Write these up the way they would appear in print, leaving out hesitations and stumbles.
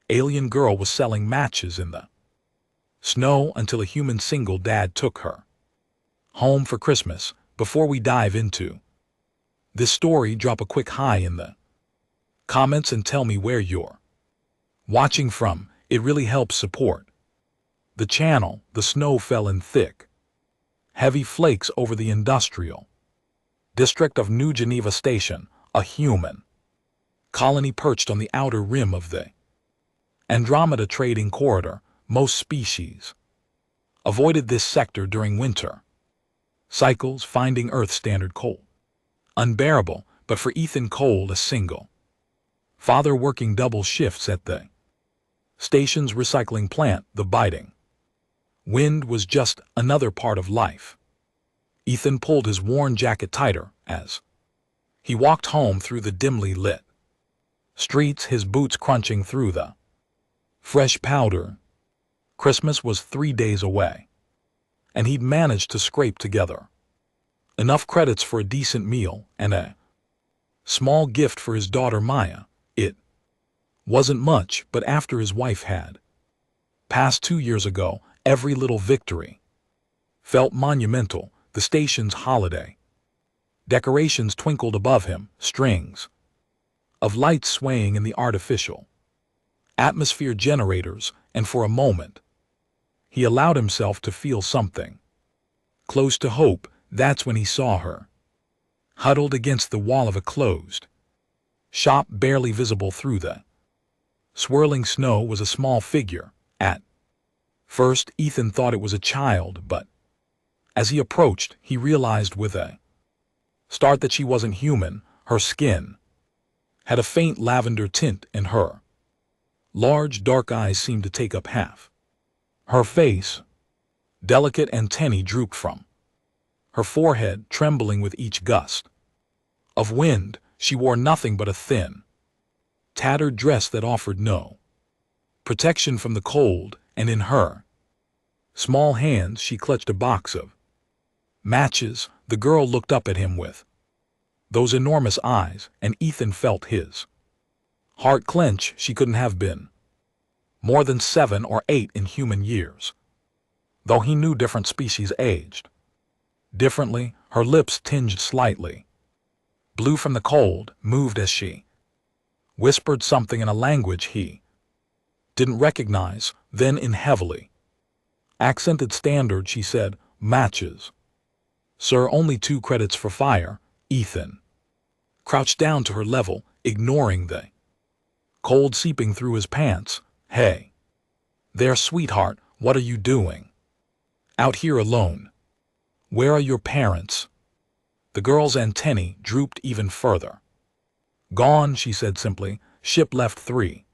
Alien girl was selling matches in the snow until a human single dad took her home for Christmas. Before we dive into this story, drop a quick hi in the comments and tell me where you're watching from. It really helps support the channel. The snow fell in thick, heavy flakes over the industrial district of New Geneva Station, a human colony perched on the outer rim of the Andromeda trading corridor. Most species avoided this sector during winter cycles, finding Earth standard cold unbearable. But for Ethan Cole, a single father working double shifts at the station's recycling plant, the biting wind was just another part of life. Ethan pulled his worn jacket tighter as he walked home through the dimly lit streets, his boots crunching through the fresh powder. Christmas was 3 days away, and he'd managed to scrape together enough credits for a decent meal and a small gift for his daughter Maya. It wasn't much, but after his wife had passed 2 years ago, every little victory felt monumental. The station's holiday decorations twinkled above him, strings of lights swaying in the artificial atmosphere generators, and for a moment he allowed himself to feel something close to hope. That's when he saw her, huddled against the wall of a closed shop, barely visible through the swirling snow, was a small figure. At first, Ethan thought it was a child, but as he approached, he realized with a start that she wasn't human. Her skin had a faint lavender tint, and her large, dark eyes seemed to take up half her face. Delicate antennae drooped from her forehead, trembling with each gust of wind. She wore nothing but a thin, tattered dress that offered no protection from the cold, and in her small hands she clutched a box of matches. The girl looked up at him with those enormous eyes, and Ethan felt his heart clench. She couldn't have been more than 7 or 8 in human years, though he knew different species aged differently. Her lips, tinged slightly blue from the cold, moved as she whispered something in a language he didn't recognize. Then, in heavily accented standard, she said, "Matches, sir, only 2 credits for fire." Ethan crouched down to her level, ignoring the cold seeping through his pants. "Hey there, sweetheart, what are you doing out here alone? Where are your parents?" The girl's antennae drooped even further. "Gone," she said simply. "Ship left 3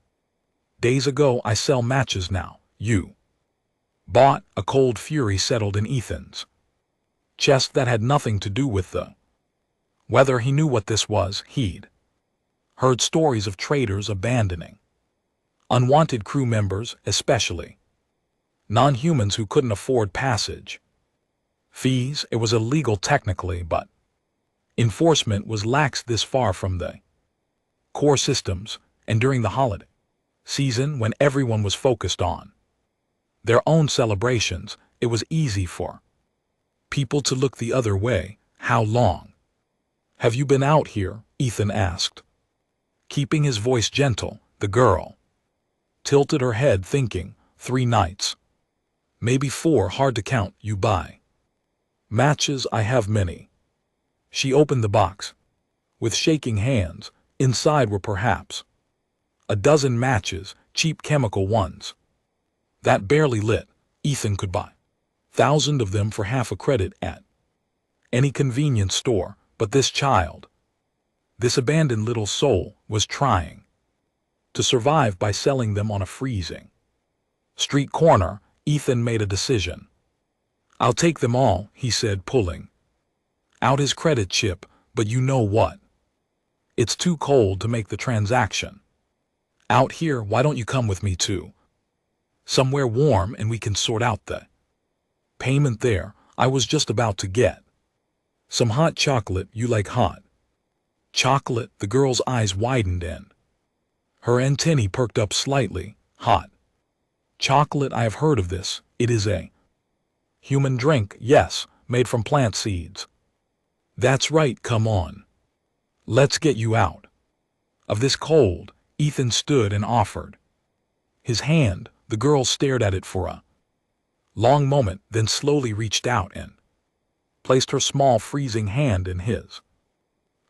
days ago. I sell matches now. You bought." A cold fury settled in Ethan's chest that had nothing to do with the weather. He knew what this was. He'd heard stories of traders abandoning unwanted crew members, especially non-humans who couldn't afford passage fees. It was illegal technically, but enforcement was lax this far from the core systems. And during the holiday season, when everyone was focused on their own celebrations, it was easy for people to look the other way. "How long have you been out here?" Ethan asked, keeping his voice gentle. The girl tilted her head, thinking. 3 nights. Maybe 4, hard to count. "You buy matches?" "I have many." She opened the box with shaking hands. Inside were perhaps a dozen matches, cheap chemical ones that barely lit. Ethan could buy 1,000 of them for half a credit at any convenience store. But this child, this abandoned little soul, was trying to survive by selling them on a freezing street corner. Ethan made a decision. "I'll take them all," he said, pulling out his credit chip. "But you know what? It's too cold to make the transaction out here. Why don't you come with me to somewhere warm and we can sort out the payment there?" "I was just about to get some hot chocolate." "You like hot chocolate?" The girl's eyes widened and her antennae perked up slightly. Hot chocolate, I have heard of this. It is a human drink, yes, made from plant seeds. That's right, come on. Let's get you out of this cold. Ethan stood and offered his hand. The girl stared at it for a long moment, then slowly reached out and placed her small freezing hand in his.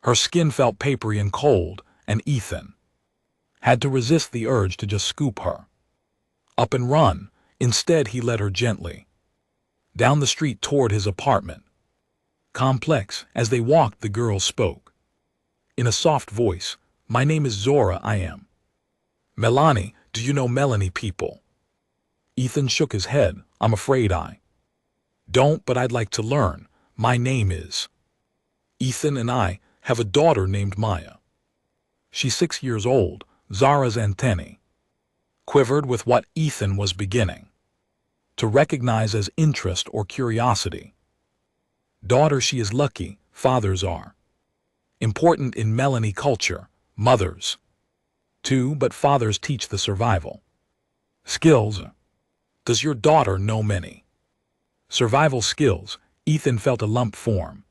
Her skin felt papery and cold, and Ethan had to resist the urge to just scoop her up and run. Instead, he led her gently down the street toward his apartment complex. As they walked, the girl spoke in a soft voice. My name is Zora. I am Melanie. Do you know Melanie people? Ethan shook his head. I'm afraid I don't, but I'd like to learn. My name is Ethan, and I have a daughter named Maya. She's 6 years old. Zara's antennae quivered with what Ethan was beginning to recognize as interest or curiosity. Daughter, she is lucky. Fathers are important in Melanie culture. Mothers, too, but fathers teach the survival skills. Does your daughter know many survival skills? Ethan felt a lump form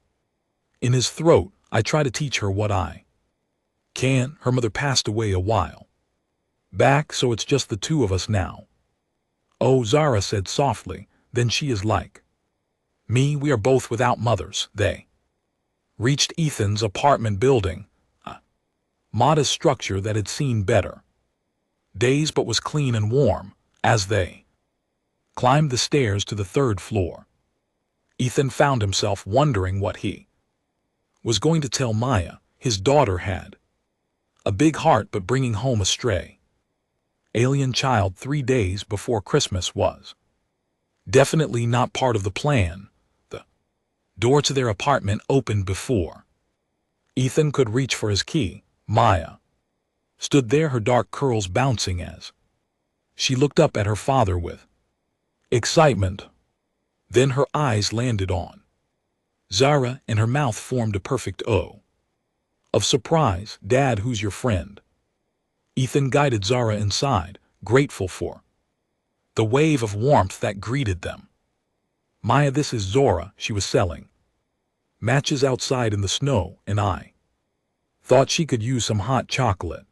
in his throat. I try to teach her what I can. Her mother passed away a while back, so it's just the two of us now. Oh, Zara said softly, then she is like me. We are both without mothers. They reached Ethan's apartment building, a modest structure that had seen better days but was clean and warm. As they climbed the stairs to the 3rd floor, Ethan found himself wondering what he was going to tell Maya. His daughter had a big heart, but bringing home a stray alien child 3 days before Christmas was definitely not part of the plan. The door to their apartment opened before Ethan could reach for his key. Maya stood there, her dark curls bouncing as she looked up at her father with excitement. Then her eyes landed on Zara, and her mouth formed a perfect O of surprise. Dad, who's your friend? Ethan guided Zara inside, grateful for the wave of warmth that greeted them. Maya, this is Zora. She was selling matches outside in the snow, and I thought she could use some hot chocolate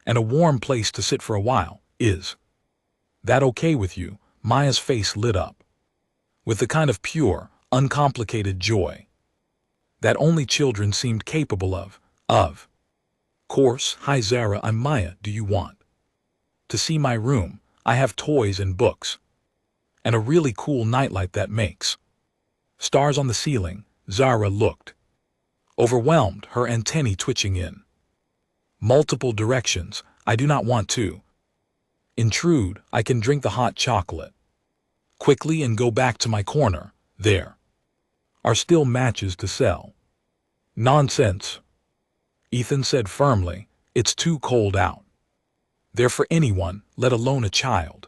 and a warm place to sit for a while. Is that okay with you? Maya's face lit up with the kind of pure, uncomplicated joy that only children seemed capable of. Of course. Hi Zara, I'm Maya. Do you want to see my room? I have toys and books and a really cool nightlight that makes stars on the ceiling. Zara looked overwhelmed, her antennae twitching in multiple directions. I do not want to intrude. I can drink the hot chocolate quickly and go back to my corner. There are still matches to sell. Nonsense, Ethan said firmly. It's too cold out there for anyone, let alone a child.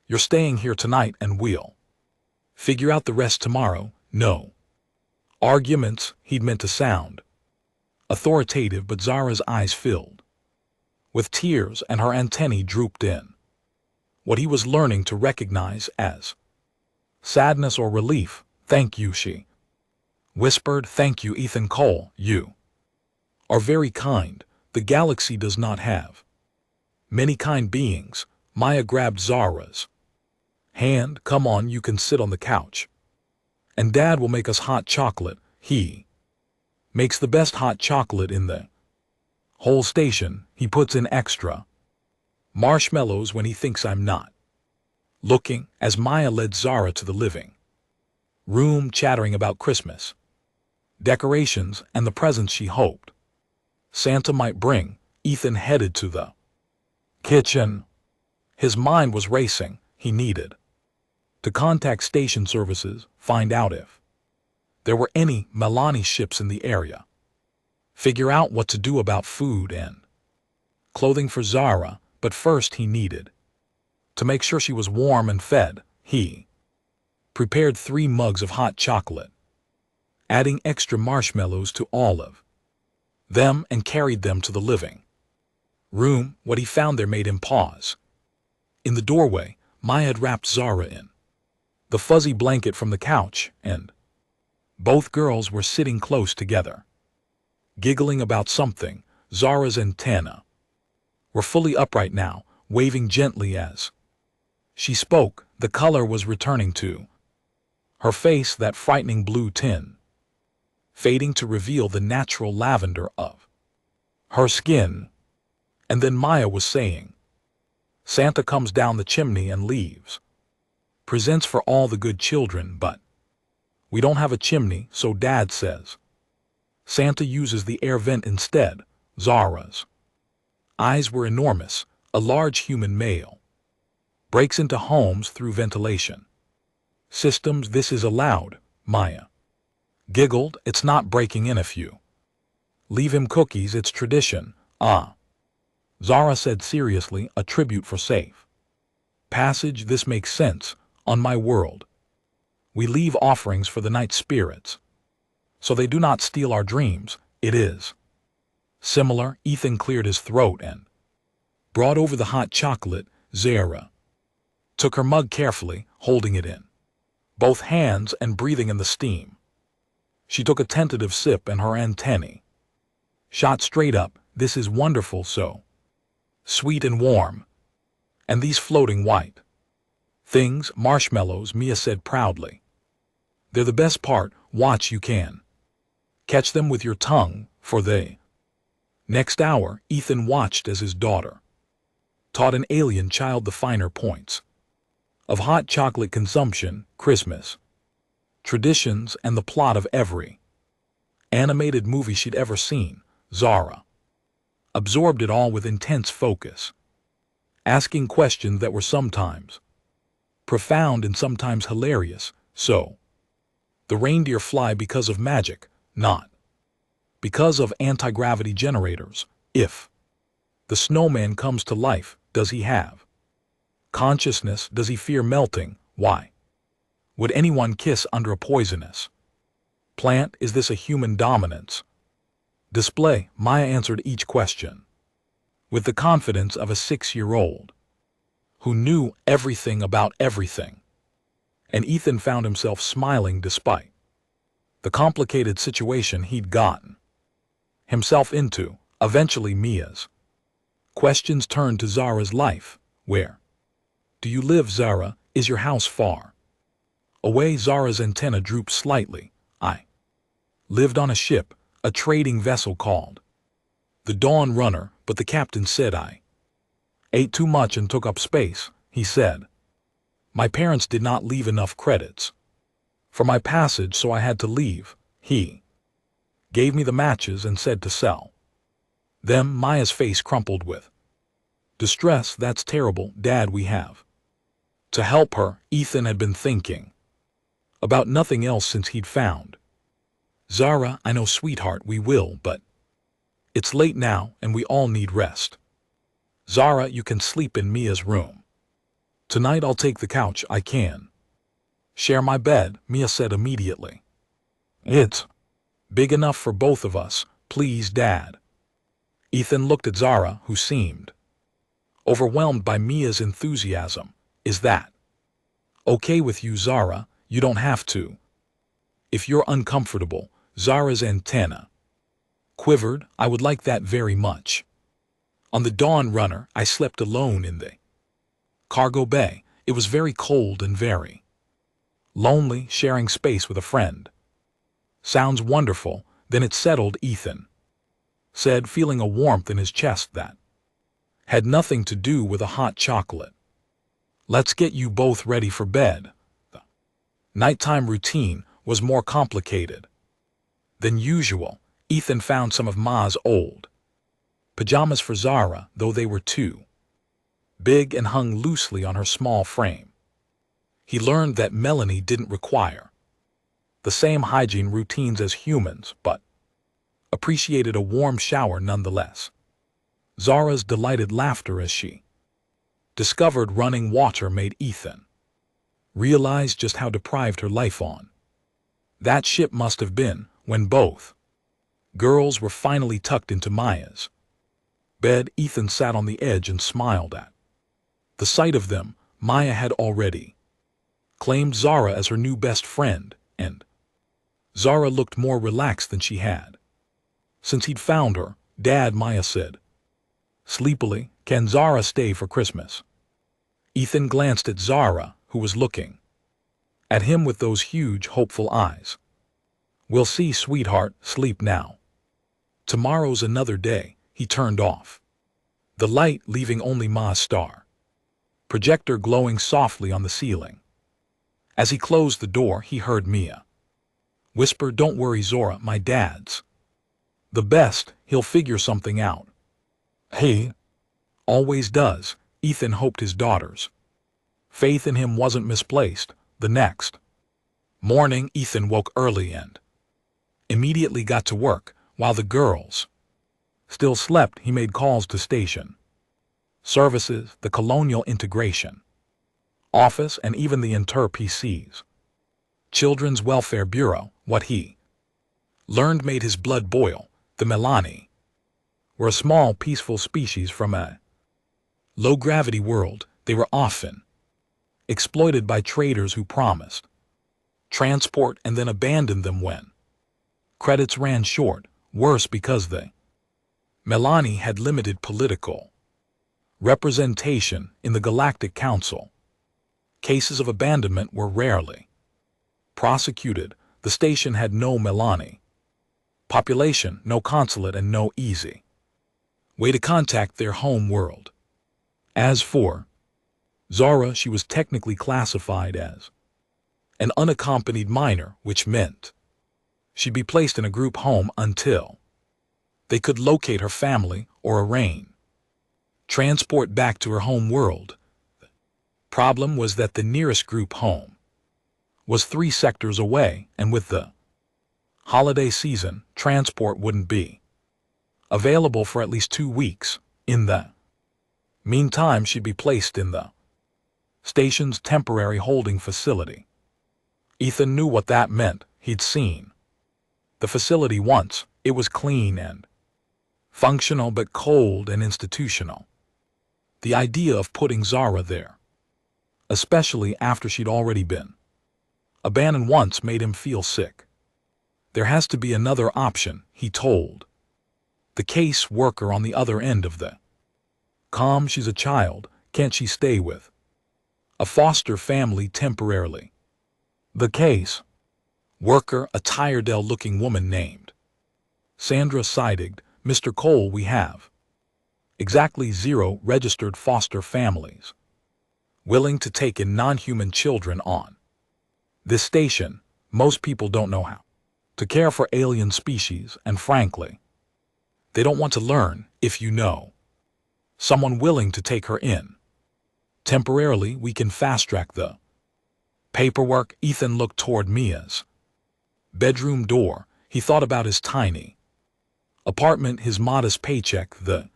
You're staying here tonight and we'll figure out the rest tomorrow. No arguments. He'd meant to sound authoritative, but Zara's eyes filled with tears and her antennae drooped in what he was learning to recognize as sadness or relief. Thank you, she whispered. Thank you, Ethan Cole. You are very kind. The galaxy does not have many kind beings. Maya grabbed Zara's hand. Come on, you can sit on the couch, and Dad will make us hot chocolate. He makes the best hot chocolate in the whole station. He puts in extra marshmallows when he thinks I'm not looking. As Maya led Zara to the living room, chattering about Christmas decorations and the presents she hoped Santa might bring, Ethan headed to the kitchen. His mind was racing. He needed to contact station services, find out if there were any Melanie ships in the area, figure out what to do about food and clothing for Zara. But first he needed to make sure she was warm and fed. He prepared 3 mugs of hot chocolate, adding extra marshmallows to all of them, and carried them to the living room. What he found there made him pause. In the doorway, Maya had wrapped Zara in the fuzzy blanket from the couch, and both girls were sitting close together, giggling about something. Zara's antennae were fully upright now, waving gently as she spoke. The color was returning to her face, that frightening blue tin, fading to reveal the natural lavender of her skin. And then Maya was saying, Santa comes down the chimney and leaves presents for all the good children, but we don't have a chimney, so Dad says Santa uses the air vent instead. Zara's eyes were enormous. A large human male breaks into homes through ventilation systems. This is allowed, Maya giggled. It's not breaking in if you leave him cookies. It's tradition. Ah, Zara said seriously, a tribute for safe passage. This makes sense. On my world, we leave offerings for the night spirits, so they do not steal our dreams. It is similar. Ethan cleared his throat and brought over the hot chocolate. Zara took her mug carefully, holding it in both hands and breathing in the steam. She took a tentative sip and her antennae shot straight up. This is wonderful, so sweet and warm. And these floating white things, marshmallows, Mia said proudly. They're the best part. Watch, you can catch them with your tongue for the next hour. Ethan watched as his daughter taught an alien child the finer points of hot chocolate consumption, Christmas traditions, and the plot of every animated movie she'd ever seen. Zara absorbed it all with intense focus, asking questions that were sometimes profound and sometimes hilarious. So, the reindeer fly because of magic, not because of anti-gravity generators. If the snowman comes to life, does he have consciousness? Does he fear melting? Why would anyone kiss under a poisonous plant? Is this a human dominance display? Maya answered each question with the confidence of a 6-year-old who knew everything about everything. And Ethan found himself smiling despite the complicated situation he'd gotten himself into. Eventually, Mia's questions turned to Zara's life. Where do you live, Zara? Is your house far away? Zara's antenna drooped slightly. I lived on a ship, a trading vessel called the Dawn Runner, but the captain said I ate too much and took up space. He said my parents did not leave enough credits for my passage, so I had to leave. He gave me the matches and said to sell them. Maya's face crumpled with distress. That's terrible, Dad. We have to help her. Ethan had been thinking about nothing else since he'd found Zara. I know, sweetheart, we will, but it's late now and we all need rest. Zara, you can sleep in Mia's room tonight. I'll take the couch. I can share my bed, Mia said immediately. It's big enough for both of us, please, Dad. Ethan looked at Zara, who seemed overwhelmed by Mia's enthusiasm. Is that okay with you, Zara? You don't have to if you're uncomfortable. Zara's antenna quivered. I would like that very much. On the Dawn Runner, I slept alone in the cargo bay. It was very cold and very lonely. Sharing space with a friend sounds wonderful. Then it settled, Ethan said, feeling a warmth in his chest that had nothing to do with a hot chocolate. Let's get you both ready for bed. The nighttime routine was more complicated than usual. Ethan found some of Ma's old pajamas for Zara, though they were too big and hung loosely on her small frame. He learned that Melanie didn't require the same hygiene routines as humans, but appreciated a warm shower nonetheless. Zara's delighted laughter as she discovered running water made Ethan realize just how deprived her life on that ship must have been. When both girls were finally tucked into Maya's bed, Ethan sat on the edge and smiled at The sight of them, Maya had already claimed Zara as her new best friend, and Zara looked more relaxed than she had since he'd found her. Dad, Maya said sleepily, can Zara stay for Christmas? Ethan glanced at Zara, who was looking at him with those huge, hopeful eyes. We'll see, sweetheart, sleep now. Tomorrow's another day. He turned off the light, leaving only Ma's star projector glowing softly on the ceiling. As he closed the door, he heard Mia whisper, don't worry, Zora, my dad's the best, he'll figure something out. He always does. Ethan hoped his daughter's faith in him wasn't misplaced. The next morning, Ethan woke early and immediately got to work. While the girls still slept, he made calls to station services, the Colonial Integration Office, and even the Inter-PC's Children's Welfare Bureau. What he learned made his blood boil. The Melani were a small, peaceful species from a low-gravity world. They were often exploited by traders who promised transport and then abandoned them when credits ran short. Worse, because the Melani had limited political representation in the Galactic Council. Cases of abandonment were rarely prosecuted. The station had no Melani population, no consulate, and no easy way to contact their home world. As for Zara, she was technically classified as an unaccompanied minor, which meant she'd be placed in a group home until they could locate her family or arrange transport back to her home world. The problem was that the nearest group home was 3 sectors away, and with the holiday season, transport wouldn't be available for at least 2 weeks. In the meantime, she'd be placed in the station's temporary holding facility. Ethan knew what that meant. He'd seen the facility once. It was clean and functional, but cold and institutional. The idea of putting Zara there, especially after she'd already been abandoned once, made him feel sick. There has to be another option, he told the case worker on the other end of the comm. She's a child. Can't she stay with a foster family temporarily? The case worker, a tired-looking woman named Sandra, sighed. Mr. Cole, we have exactly 0 registered foster families willing to take in non-human children on this station. Most people don't know how to care for alien species, and frankly, they don't want to learn. If you know someone willing to take her in temporarily, we can fast-track the paperwork. Ethan looked toward Mia's bedroom door. He thought about his tiny apartment, his modest paycheck, the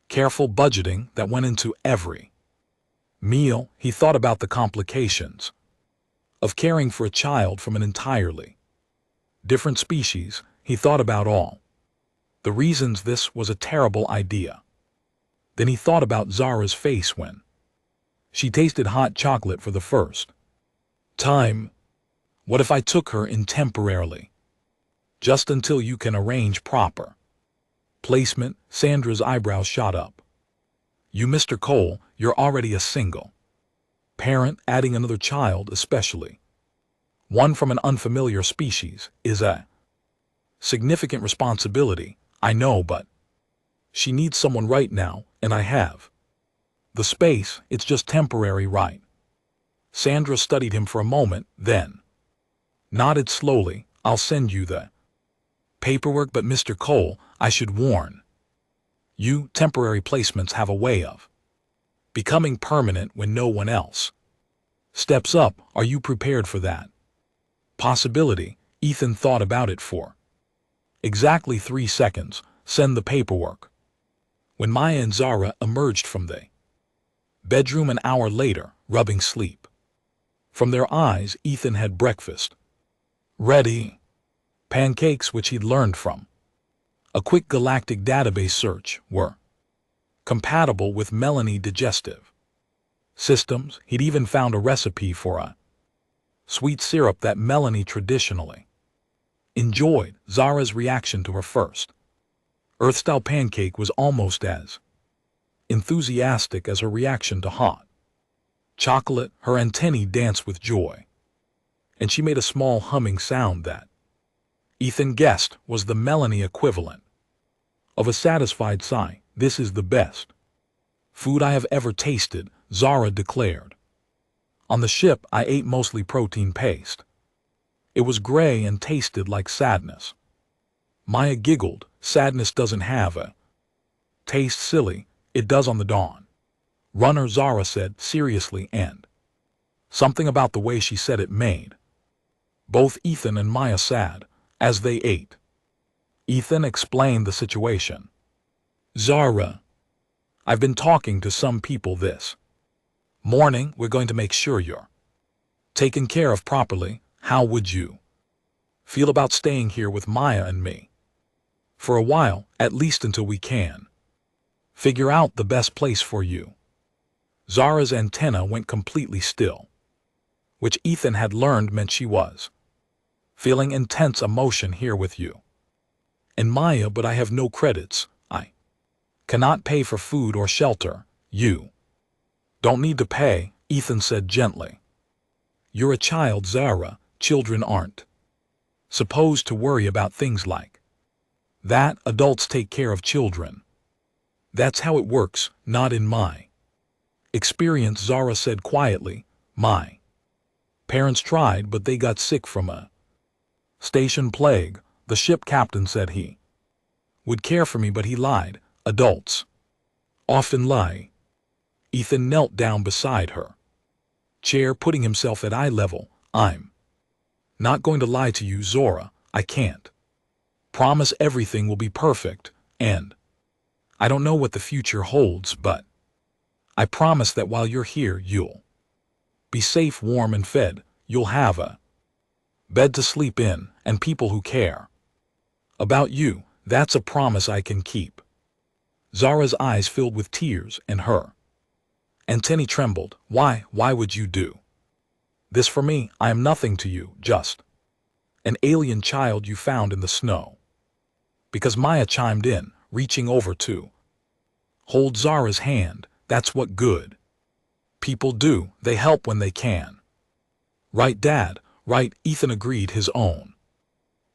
careful budgeting that went into every meal. He thought about the complications of caring for a child from an entirely different species. He thought about all the reasons this was a terrible idea. Then he thought about Zara's face when she tasted hot chocolate for the first time. What if I took her in temporarily, just until you can arrange proper placement? Sandra's eyebrows shot up. You, Mr. Cole, you're already a single parent. Adding another child, especially one from an unfamiliar species, is a significant responsibility. I know, but she needs someone right now, and I have the space. It's just temporary, right? Sandra studied him for a moment, then nodded slowly. I'll send you the paperwork, but Mr. Cole, I should warn you, temporary placements have a way of becoming permanent when no one else steps up. Are you prepared for that possibility? Ethan thought about it for exactly 3 seconds. Send the paperwork. When Maya and Zara emerged from the bedroom an hour later, rubbing sleep from their eyes, Ethan had breakfast ready. Pancakes, which he'd learned from a quick galactic database search, were compatible with Melanie digestive systems. He'd even found a recipe for a sweet syrup that Melanie traditionally enjoyed. Zara's reaction to her first Earth-style pancake was almost as enthusiastic as her reaction to hot chocolate. Her antennae danced with joy, and she made a small humming sound that Ethan guessed was the Melanie equivalent of a satisfied sigh. "This is the best food I have ever tasted," Zara declared. "On the ship, I ate mostly protein paste. It was gray and tasted like sadness." Maya giggled. "Sadness doesn't have a taste, silly. It does on the dawn runner," Zara said seriously, and something about the way she said it made both Ethan and Maya sad as they ate. Ethan explained the situation. "Zara, I've been talking to some people this morning. We're going to make sure you're taken care of properly. How would you feel about staying here with Maya and me for a while, at least until we can figure out the best place for you?" Zara's antenna went completely still, which Ethan had learned meant she was feeling intense emotion here with you and Maya. "But I have no credits. I cannot pay for food or shelter." "You don't need to pay," Ethan said gently. "You're a child, Zara. Children aren't supposed to worry about things like that. Adults take care of children. That's how it works, not in my experience," Zara said quietly. "My parents tried, but they got sick from a station plague. The ship captain said he would care for me, but he lied. Adults often lie." Ethan knelt down beside her chair, putting himself at eye level. "I'm not going to lie to you, Zora. I can't promise everything will be perfect, and I don't know what the future holds, but I promise that while you're here, you'll be safe, warm and fed. You'll have a bed to sleep in, and people who care about you. That's a promise I can keep." Zara's eyes filled with tears, and her antennae trembled. Why would you do this for me? I am nothing to you, just an alien child you found in the snow." "Because," Maya chimed in, reaching over to hold Zara's hand, "that's what good people do. They help when they can." "Right, Dad, right," Ethan agreed, his own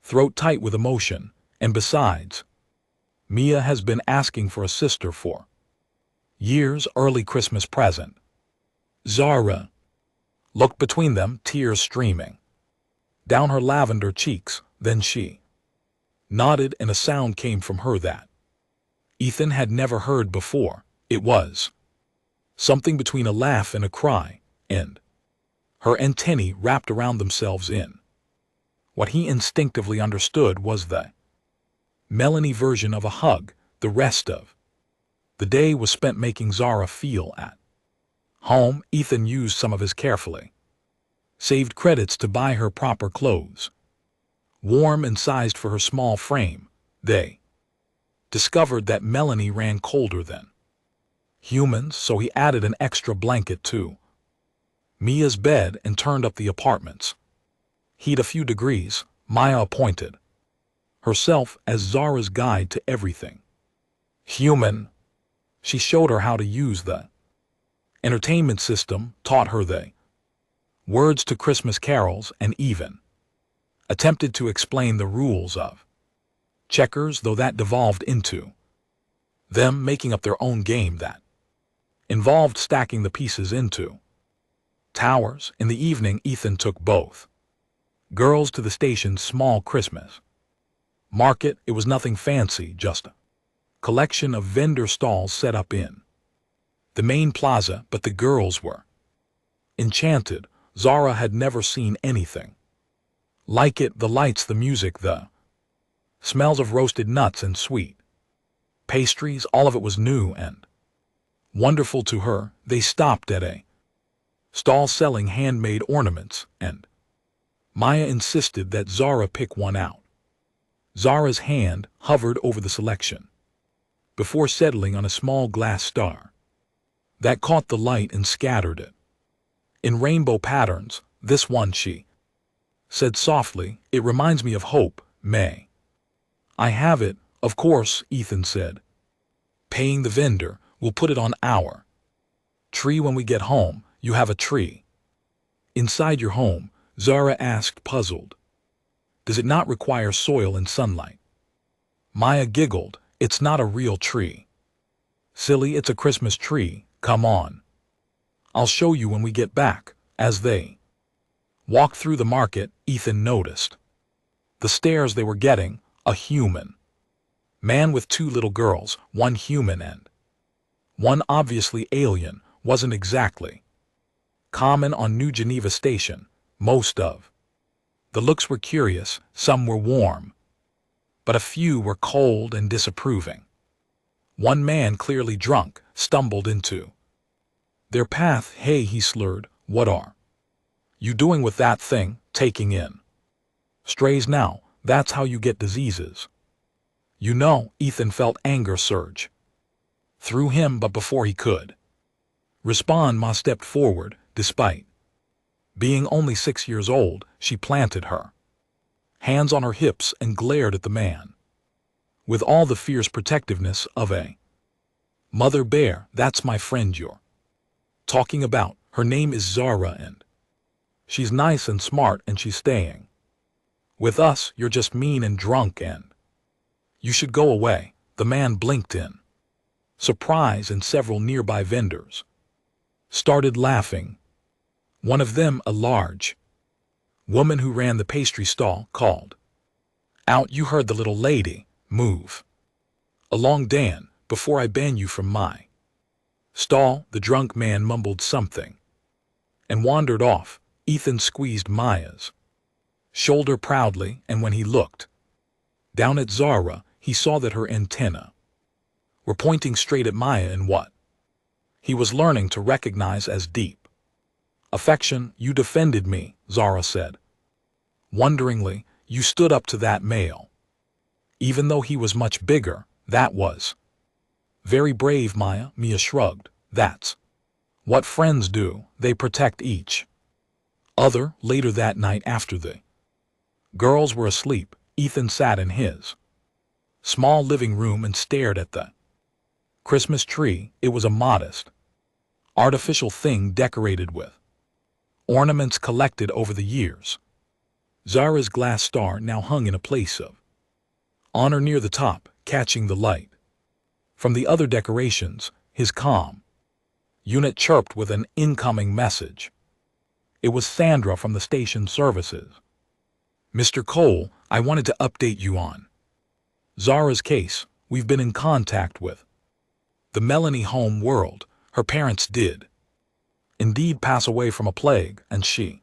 throat tight with emotion. "And besides, Mia has been asking for a sister for years. Early Christmas present." Zara looked between them, tears streaming down her lavender cheeks. Then she nodded, and a sound came from her that Ethan had never heard before. It was something between a laugh and a cry, and her antennae wrapped around themselves in what he instinctively understood was the Melanie version of a hug. The rest of the day was spent making Zara feel at home. Ethan used some of his carefully saved credits to buy her proper clothes, warm and sized for her small frame. They discovered that Melanie ran colder than humans, so he added an extra blanket to Mia's bed and turned up the apartment's heat a few degrees. Maya appointed herself as Zara's guide to everything human. She showed her how to use the entertainment system, taught her the words to Christmas carols, and even attempted to explain the rules of checkers, though that devolved into them making up their own game that involved stacking the pieces into towers. In the evening, Ethan took both girls to the station's small Christmas market. It was nothing fancy, just a collection of vendor stalls set up in the main plaza, but the girls were enchanted. Zara had never seen anything like it. The lights, the music, the smells of roasted nuts and sweet pastries, all of it was new and wonderful to her. They stopped at a stall selling handmade ornaments, and Maya insisted that Zara pick one out. Zara's hand hovered over the selection before settling on a small glass star. that caught the light and scattered it. In rainbow patterns, this one, she said softly, it reminds me of hope, May. I have it, of course, Ethan said. Paying the vendor, we'll put it on our tree when we get home. You have a tree inside your home? Zara asked, puzzled. Does it not require soil and sunlight? Maya giggled. It's not a real tree. Silly, it's a Christmas tree, come on. I'll show you when we get back. As they walked through the market, Ethan noticed the stares they were getting. A human man with two little girls, one human and one obviously alien, wasn't exactly common on New Geneva Station. Most of the looks were curious, some were warm, but a few were cold and disapproving. One man, clearly drunk, stumbled into their path. Hey, he slurred, what are you doing with that thing? Taking in strays now, that's how you get diseases. You know, Ethan felt anger surge through him, but before he could respond, Ma stepped forward. Despite being only 6 years old, she planted her hands on her hips and glared at the man with all the fierce protectiveness of a mother bear. That's my friend you're talking about. Her name is Zara and she's nice and smart and she's staying with us. You're just mean and drunk and you should go away. The man blinked in surprise and several nearby vendors started laughing. One of them, a large woman who ran the pastry stall, called out, you heard the little lady. Move along, Dan, before I ban you from my stall. The drunk man mumbled something and wandered off. Ethan squeezed Maya's shoulder proudly, and when he looked down at Zara, he saw that her antennae were pointing straight at Maya in what he was learning to recognize as deep affection. You defended me, Zara said wonderingly. You stood up to that male, even though he was much bigger. That was very brave, Maya. Mia shrugged. That's what friends do. They protect each other. Later that night, after the girls were asleep, Ethan sat in his small living room and stared at the Christmas tree. It was a modest, artificial thing decorated with ornaments collected over the years. Zara's glass star now hung in a place of honor near the top, catching the light from the other decorations. His comm unit chirped with an incoming message. It was Sandra from the station services. Mr. Cole, I wanted to update you on Zara's case. We've been in contact with the Melanie home world. Her parents did indeed pass away from a plague, and she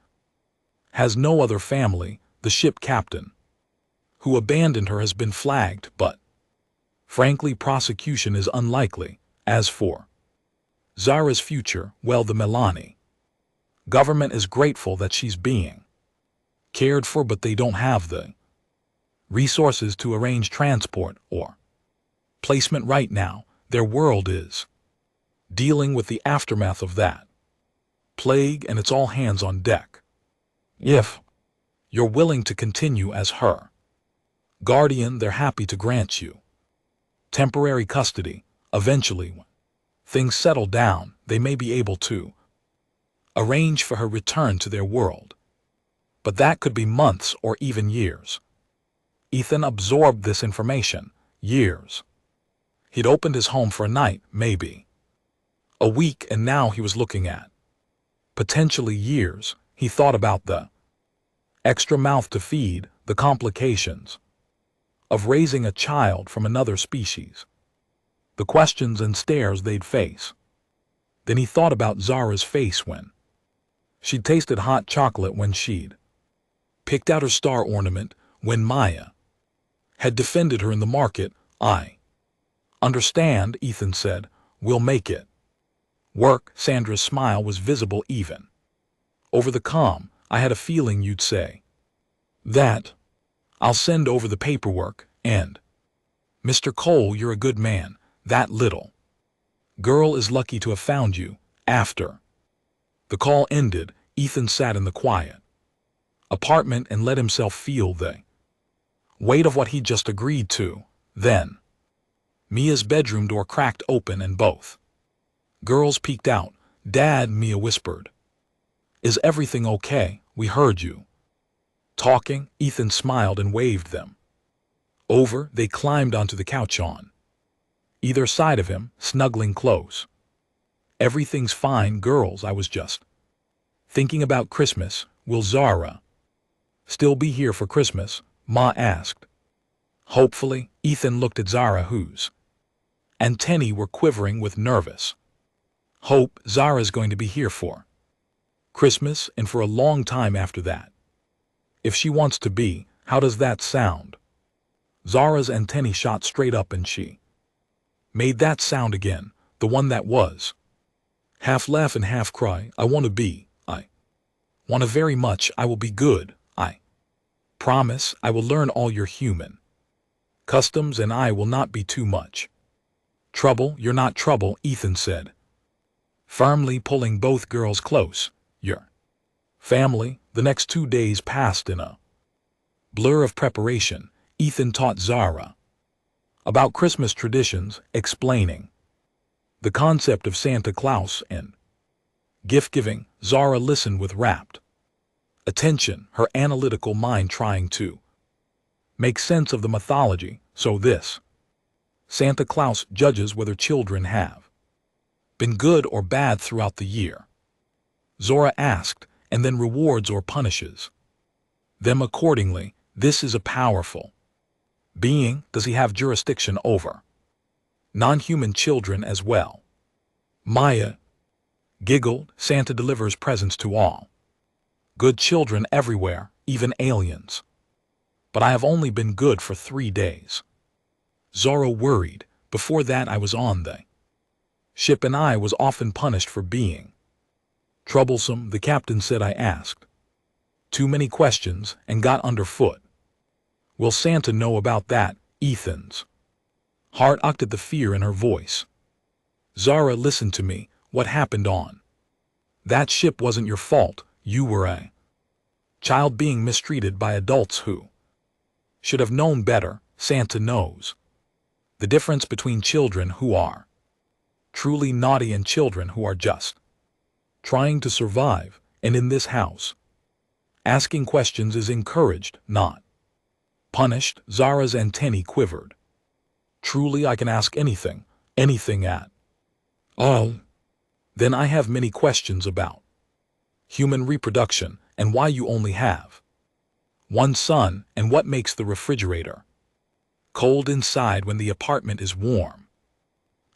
has no other family. The ship captain who abandoned her has been flagged, but frankly, prosecution is unlikely. As for Zara's future, well, the Melanie government is grateful that she's being cared for, but they don't have the resources to arrange transport or placement right now. Their world is dealing with the aftermath of that plague, and it's all hands on deck. If you're willing to continue as her guardian, they're happy to grant you temporary custody. Eventually, when things settle down, they may be able to arrange for her return to their world. But that could be months or even years. Ethan absorbed this information. Years. He'd opened his home for a night, maybe a week, and now he was looking at potentially years. He thought about the extra mouth to feed, the complications of raising a child from another species, the questions and stares they'd face. Then he thought about Zara's face when she'd tasted hot chocolate, when she'd picked out her star ornament, when Maya had defended her in the market. I understand, Ethan said. We'll make it work. Sandra's smile was visible even over the comm. I had a feeling you'd say that. I'll send over the paperwork, and Mr. Cole, you're a good man. That little Girl is lucky to have found you. After the call ended, Ethan sat in the quiet apartment and let himself feel the weight of what he'd just agreed to. Then Mia's bedroom door cracked open and both girls peeked out. Dad, Mia whispered. Is everything okay? We heard you talking. Ethan smiled and waved them over. They climbed onto the couch on either side of him, snuggling close. Everything's fine, girls. I was just thinking about Christmas. Will Zara still be here for Christmas? Ma asked. Hopefully. Ethan looked at Zara, whose antennae were quivering with nervous hope. Zara's going to be here for Christmas and for a long time after that. If she wants to be, how does that sound? Zara's antennae shot straight up and she made that sound again, the one that was half laugh and half cry. I want to be. I want to very much. I will be good. I promise I will learn all your human customs and I will not be too much trouble. You're not trouble, Ethan said, firmly pulling both girls close. Your family. The next 2 days passed in a blur of preparation. Ethan taught Zara about Christmas traditions, explaining the concept of Santa Claus and gift-giving. Zara listened with rapt attention, her analytical mind trying to make sense of the mythology. So this Santa Claus judges whether children have been good or bad throughout the year, Zora asked, and then rewards or punishes them accordingly. This is a powerful being. Does he have jurisdiction over non-human children as well? Maya giggled. Santa delivers presents to all good children everywhere, even aliens. But I have only been good for 3 days. Zora worried. Before that I was on the ship and I was often punished for being troublesome. The captain said I asked too many questions and got underfoot. Will Santa know about that? Ethan's heart ucked at the fear in her voice. Zara, listen to me. What happened on that ship wasn't your fault. You were a child being mistreated by adults who should have known better. Santa knows the difference between children who are truly naughty and children who are just trying to survive. And in this house, asking questions is encouraged, not punished. Zara's antennae quivered. Truly, I can ask anything, anything at all. Then I have many questions about human reproduction and why you only have one son and what makes the refrigerator cold inside when the apartment is warm.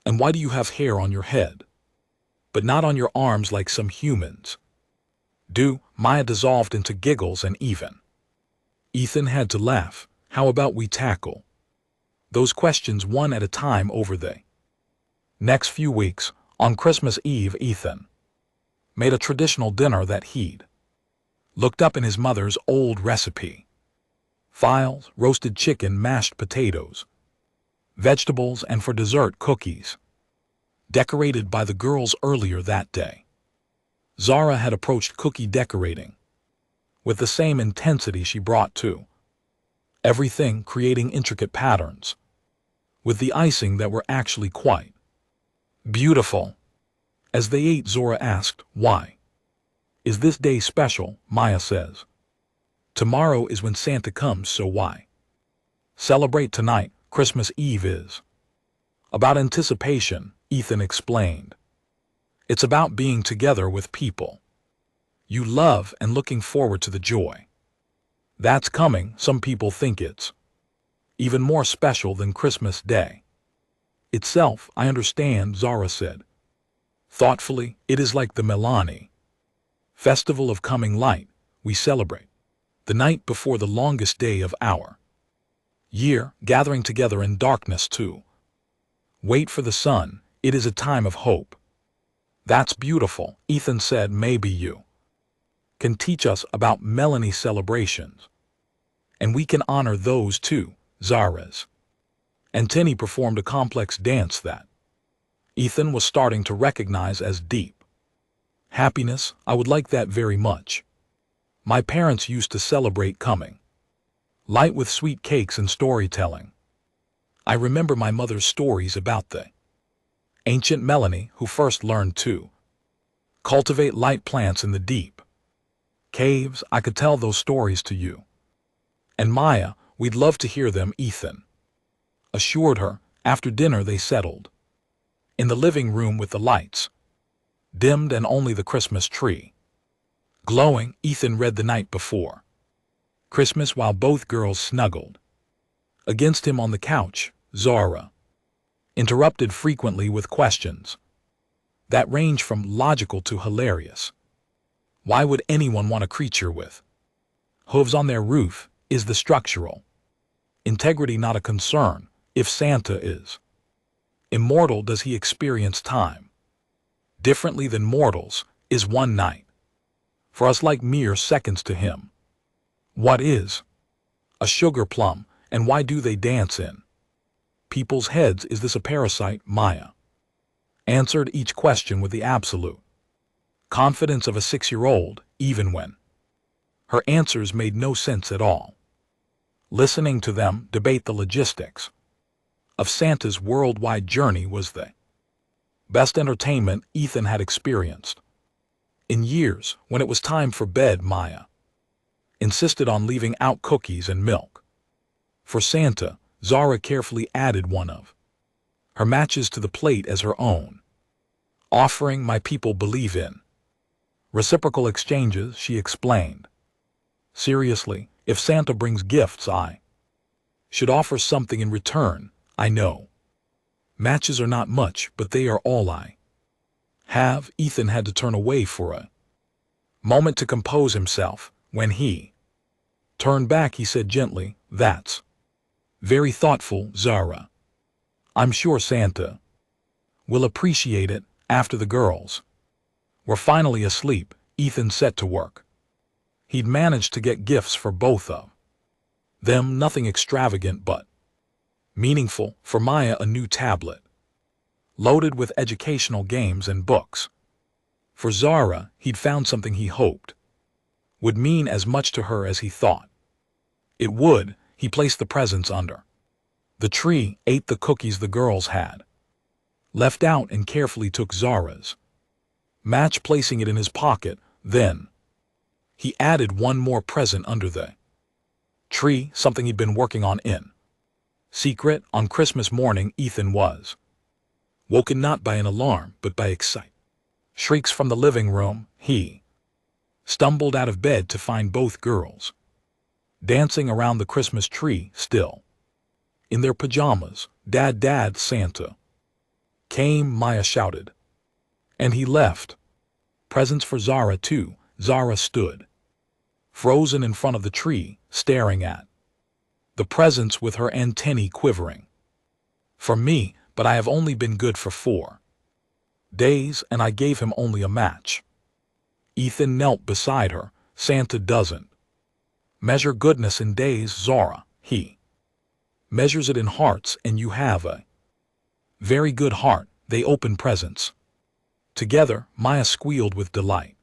And why do you have hair on your head, but not on your arms like some humans do? Maya dissolved into giggles and even Ethan had to laugh. How about we tackle those questions one at a time over the next few weeks? On Christmas Eve, Ethan made a traditional dinner that he'd looked up in his mother's old recipe files: roasted chicken, mashed potatoes, vegetables, and for dessert, cookies, decorated by the girls earlier that day. Zara had approached cookie decorating with the same intensity she brought to everything, creating intricate patterns with the icing that were actually quite beautiful. As they ate, Zora asked, why is this day special? Maya says, tomorrow is when Santa comes, so why celebrate tonight? Christmas Eve is about anticipation, Ethan explained. It's about being together with people you love and looking forward to the joy that's coming. Some people think it's even more special than Christmas Day itself. I understand, Zara said thoughtfully. It is like the Melani festival of coming light. We celebrate the night before the longest day of our year, gathering together in darkness to wait for the sun. It is a time of hope. That's beautiful, Ethan said. Maybe you can teach us about Melanie celebrations, and we can honor those too. Zara's antennae performed a complex dance that Ethan was starting to recognize as deep. Happiness, I would like that very much. My parents used to celebrate coming. Light with sweet cakes and storytelling. I remember my mother's stories about the ancient Melanie who first learned to cultivate light plants in the deep caves. I could tell those stories to you. And Maya, we'd love to hear them, Ethan assured her. After dinner they settled in the living room with the lights dimmed and only the Christmas tree glowing. Ethan read the night before Christmas while both girls snuggled against him on the couch. Zara interrupted frequently with questions that range from logical to hilarious. Why would anyone want a creature with hooves on their roof? Is the structural integrity not a concern? If Santa is immortal, does he experience time differently than mortals? Is one night for us like mere seconds to him? What is a sugar plum, and why do they dance in people's heads? Is this a parasite? Maya answered each question with the absolute confidence of a 6-year-old, even when her answers made no sense at all. Listening to them debate the logistics of Santa's worldwide journey was the best entertainment Ethan had experienced in years. When it was time for bed, Maya insisted on leaving out cookies and milk for Santa. Zara carefully added one of her matches to the plate as her own offering. My people believe in reciprocal exchanges, she explained. Seriously, if Santa brings gifts, I should offer something in return. I know matches are not much, but they are all I have. Ethan had to turn away for a moment to compose himself. When he turned back, he said gently, "That's very thoughtful, Zara. I'm sure Santa will appreciate it." After the girls were finally asleep, Ethan set to work. He'd managed to get gifts for both of them, nothing extravagant but meaningful. For Maya, a new tablet loaded with educational games and books. For Zara, he'd found something he hoped would mean as much to her as he thought it would. He placed the presents under the tree, ate the cookies the girls had left out, and carefully took Zara's match, placing it in his pocket. Then he added one more present under the tree, something he'd been working on in secret. On Christmas morning, Ethan was woken not by an alarm, but by excitement. Shrieks from the living room. He stumbled out of bed to find both girls dancing around the Christmas tree, still in their pajamas. "Dad, Dad, Santa came," Maya shouted. And he left presents for Zara too. Zara stood frozen in front of the tree, staring at the presents with her antennae quivering. "For me, but I have only been good for 4 days, and I gave him only a match." Ethan knelt beside her. "Santa doesn't measure goodness in days, Zara. He measures it in hearts, and you have a very good heart." They opened presents together. Maya squealed with delight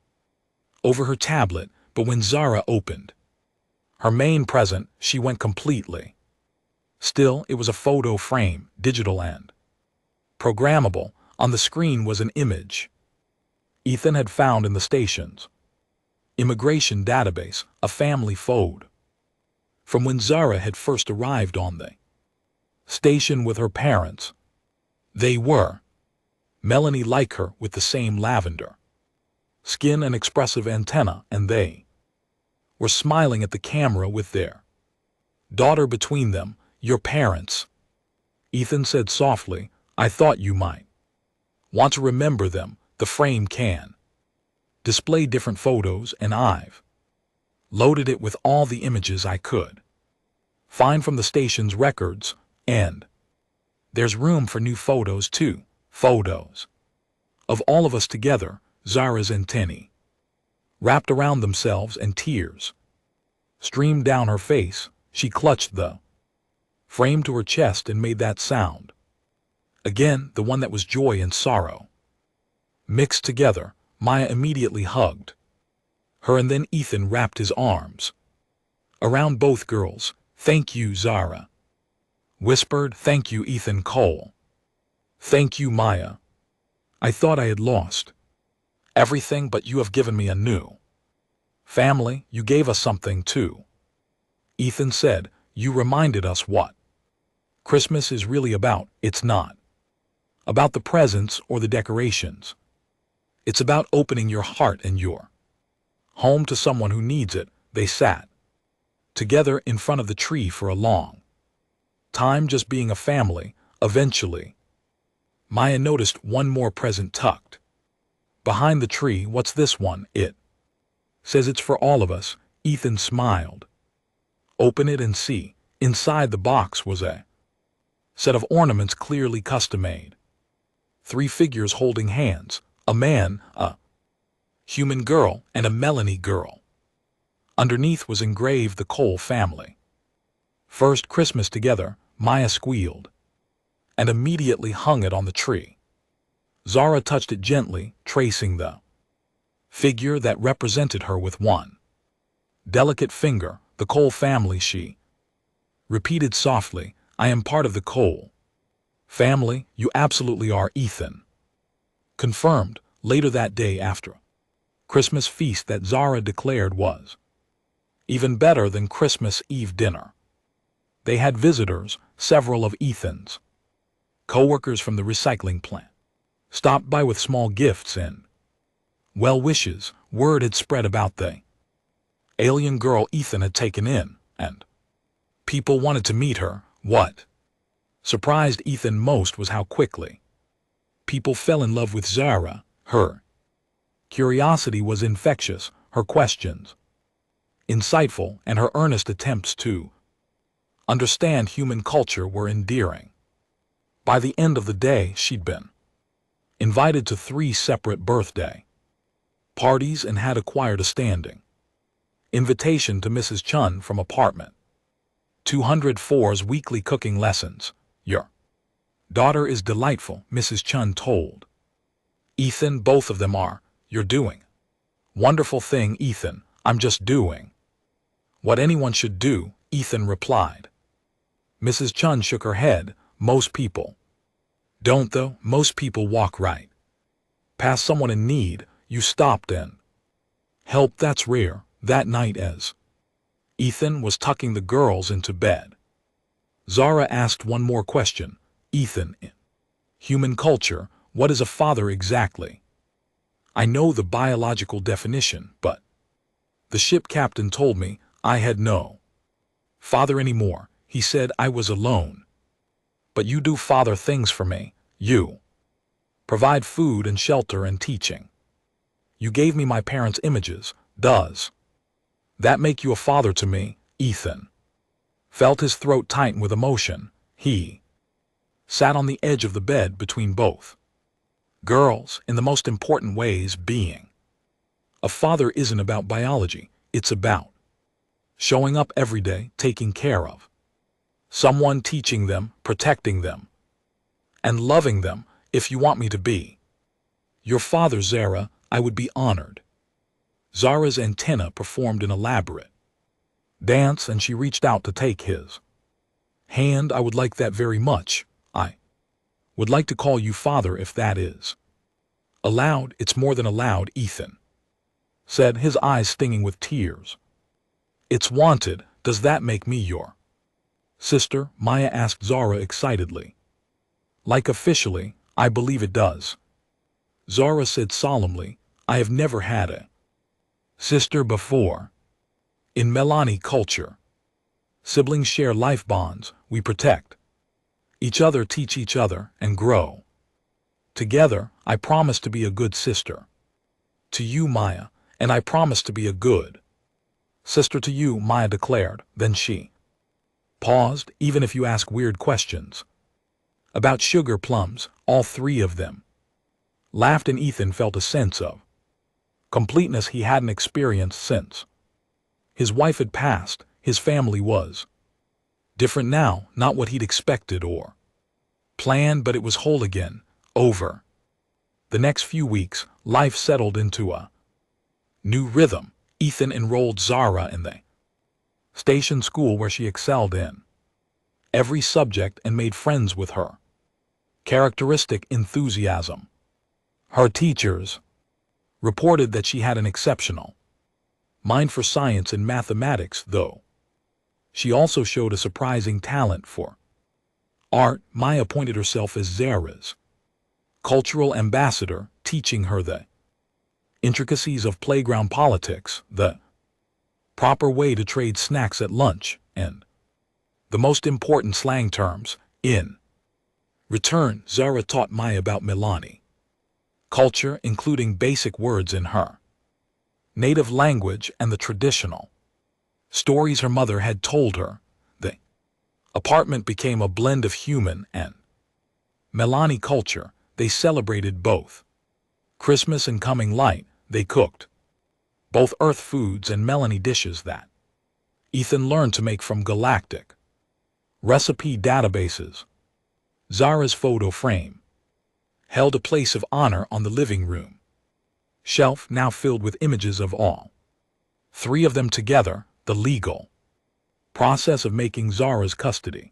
over her tablet, but when Zara opened her main present, she went completely still. It was a photo frame, digital and programmable. On the screen was an image Ethan had found in the station's immigration database, a family photo from when Zara had first arrived on the station with her parents. They were Melanie, like her, with the same lavender skin and expressive antenna, and they were smiling at the camera with their daughter between them. "Your parents," Ethan said softly. "I thought you might want to remember them. The frame can display different photos, and I've loaded it with all the images I could find from the station's records, and there's room for new photos too. Photos of all of us together." Zara's antennae wrapped around themselves and tears streamed down her face. She clutched the frame to her chest and made that sound Again, the one that was joy and sorrow. Mixed together, Maya immediately hugged her, and then Ethan wrapped his arms around both girls. "Thank you, Zara," whispered. "Thank you, Ethan Cole. Thank you, Maya. I thought I had lost everything, but you have given me a new family. You gave us something too." Ethan said, "You reminded us what Christmas is really about. It's not about the presents or the decorations. It's about opening your heart and your home to someone who needs it." They sat together in front of the tree for a long time, just being a family. Eventually, Maya noticed one more present tucked behind the tree. "What's this one?" "It says it's for all of us." Ethan smiled. "Open it and see." Inside the box was a set of ornaments clearly custom-made. 3 figures holding hands, a man, a human girl, and a Melanie girl. Underneath was engraved the Cole family. "First Christmas together," Maya squealed, and immediately hung it on the tree. Zara touched it gently, tracing the figure that represented her with one delicate finger. "The Cole family," she repeated softly. "I am part of the Cole family." "You absolutely are," Ethan confirmed. Later that day, after a Christmas feast that Zara declared was even better than Christmas Eve dinner, they had visitors. Several of Ethan's co-workers from the recycling plant stopped by with small gifts and well wishes. Word had spread about the alien girl Ethan had taken in, and people wanted to meet her. What surprised Ethan most was how quickly people fell in love with Zara. Her curiosity was infectious, her questions insightful, and her earnest attempts to understand human culture were endearing. By the end of the day, she'd been invited to 3 separate birthday parties and had acquired a standing invitation to Mrs. Chun from apartment 204's weekly cooking lessons. "Your daughter is delightful," Mrs. Chun told Ethan. "Both of them are. You're doing wonderful thing." "Ethan, I'm just doing what anyone should do," Ethan replied. Mrs. Chun shook her head. "Most people don't, though. Most people walk right past someone in need. You stopped and helped. That's rare." That night, as Ethan was tucking the girls into bed, Zara asked one more question. "Ethan, in human culture, what is a father exactly?" "I know the biological definition, but the ship captain told me I had no father anymore. He said I was alone. But you do father things for me. You provide food and shelter and teaching. You gave me my parents' images. Does that make you a father to me?" Ethan felt his throat tighten with emotion. He sat on the edge of the bed between both girls. In the most important ways, being a father isn't about biology. It's about showing up every day, taking care of someone, teaching them, protecting them, and loving them. "If you want me to be your father, Zara, I would be honored." Zara's antenna performed an elaborate dance, and she reached out to take his hand. "I would like that very much. I would like to call you father, if that is allowed." "It's more than allowed," Ethan said, his eyes stinging with tears. "It's wanted. Does that make me your sister?" Maya asked Zara excitedly. "Like officially, I believe it does," Zara said solemnly. "I have never had a sister before. In Melani culture, siblings share life bonds. We protect each other, teach each other, and grow together. I promise to be a good sister to you, Maya, and I promise to be a good sister to you," Maya declared. Then she paused. "Even if you ask weird questions about sugar plums." All 3 of them laughed, and Ethan felt a sense of completeness he hadn't experienced since his wife had passed. His family was different now, not what he'd expected or Planned, but it was whole again. Over. The next few weeks, life settled into a new rhythm. Ethan enrolled Zara in the station school where she excelled in every subject and made friends with her characteristic enthusiasm. Her teachers reported that she had an exceptional mind for science and mathematics, though she also showed a surprising talent for art. Maya appointed herself as Zara's cultural ambassador, teaching her the intricacies of playground politics, the proper way to trade snacks at lunch, and the most important slang terms. In return, Zara taught Maya about Milani culture, including basic words in her native language and the traditional stories her mother had told her. The apartment became a blend of human and Milani culture. They celebrated both Christmas and coming light. They cooked both earth foods and Melanie dishes that Ethan learned to make from galactic recipe databases. Zara's photo frame held a place of honor on the living room shelf, now filled with images of all three of them together. The legal process of making Zara's custody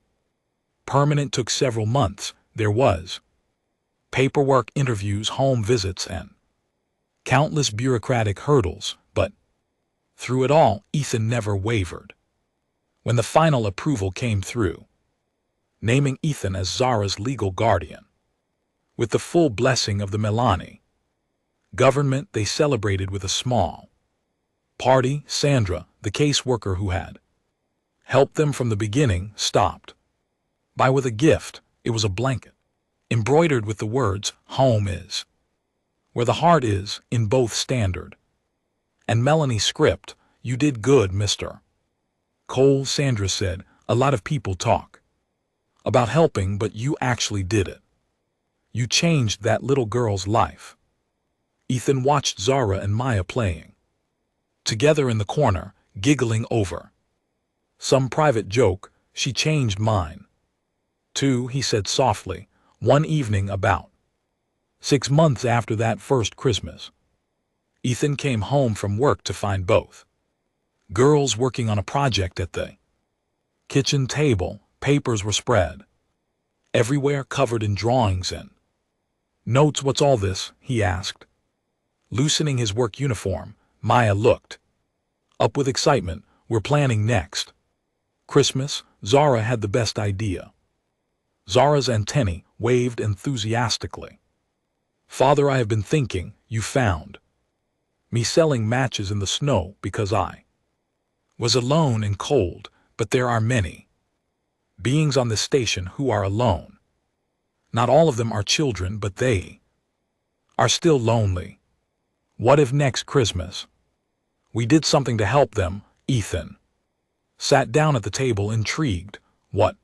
permanent took several months. There was paperwork, interviews, home visits, and countless bureaucratic hurdles, but through it all, Ethan never wavered. When the final approval came through, naming Ethan as Zara's legal guardian, with the full blessing of the Milani government, they celebrated with a small party. Sandra, the caseworker who had helped them from the beginning, stopped by with a gift. It was a blanket embroidered with the words, "Home is where the heart is," in both standard and Melanie script. "You did good, Mr. Cole," Sandra said. "A lot of people talk about helping, but you actually did it. You changed that little girl's life." Ethan watched Zara and Maya playing together in the corner, giggling over some private joke. "She changed mine too," he said softly. One evening, about 6 months after that first Christmas, Ethan came home from work to find both girls working on a project at the kitchen table. Papers were spread everywhere, covered in drawings and notes. "What's all this?" he asked, loosening his work uniform. Maya looked up with excitement. "We're planning next Christmas." Zara had the best idea. Zara's antennae waved enthusiastically. "Father, I have been thinking. You found me selling matches in the snow because I was alone and cold, but there are many beings on this station who are alone. Not all of them are children, but they are still lonely. What if next Christmas we did something to help them?" Ethan sat down at the table, intrigued. "What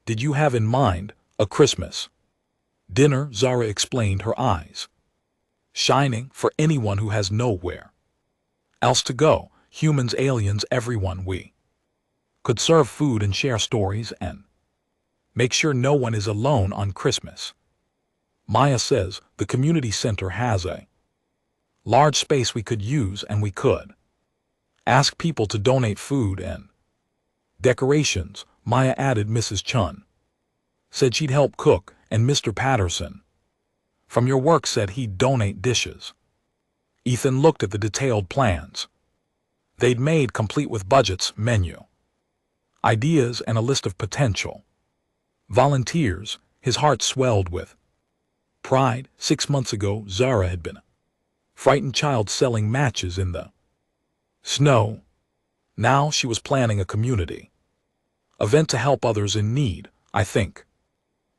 did you have in mind?" "A Christmas dinner," Zara explained, her eyes shining. "For anyone who has nowhere else to go. Humans, aliens, everyone. We could serve food and share stories and make sure no one is alone on Christmas." Maya says the community center has a large space we could use, and we could ask people to donate food and decorations. Maya added Mrs. Chun said she'd help cook, and Mr. Patterson from your work said he'd donate dishes. Ethan looked at the detailed plans they'd made, complete with budgets, menu ideas, and a list of potential volunteers. His heart swelled with pride. 6 months ago, Zara had been a frightened child selling matches in the snow. Now she was planning a community event to help others in need. "I think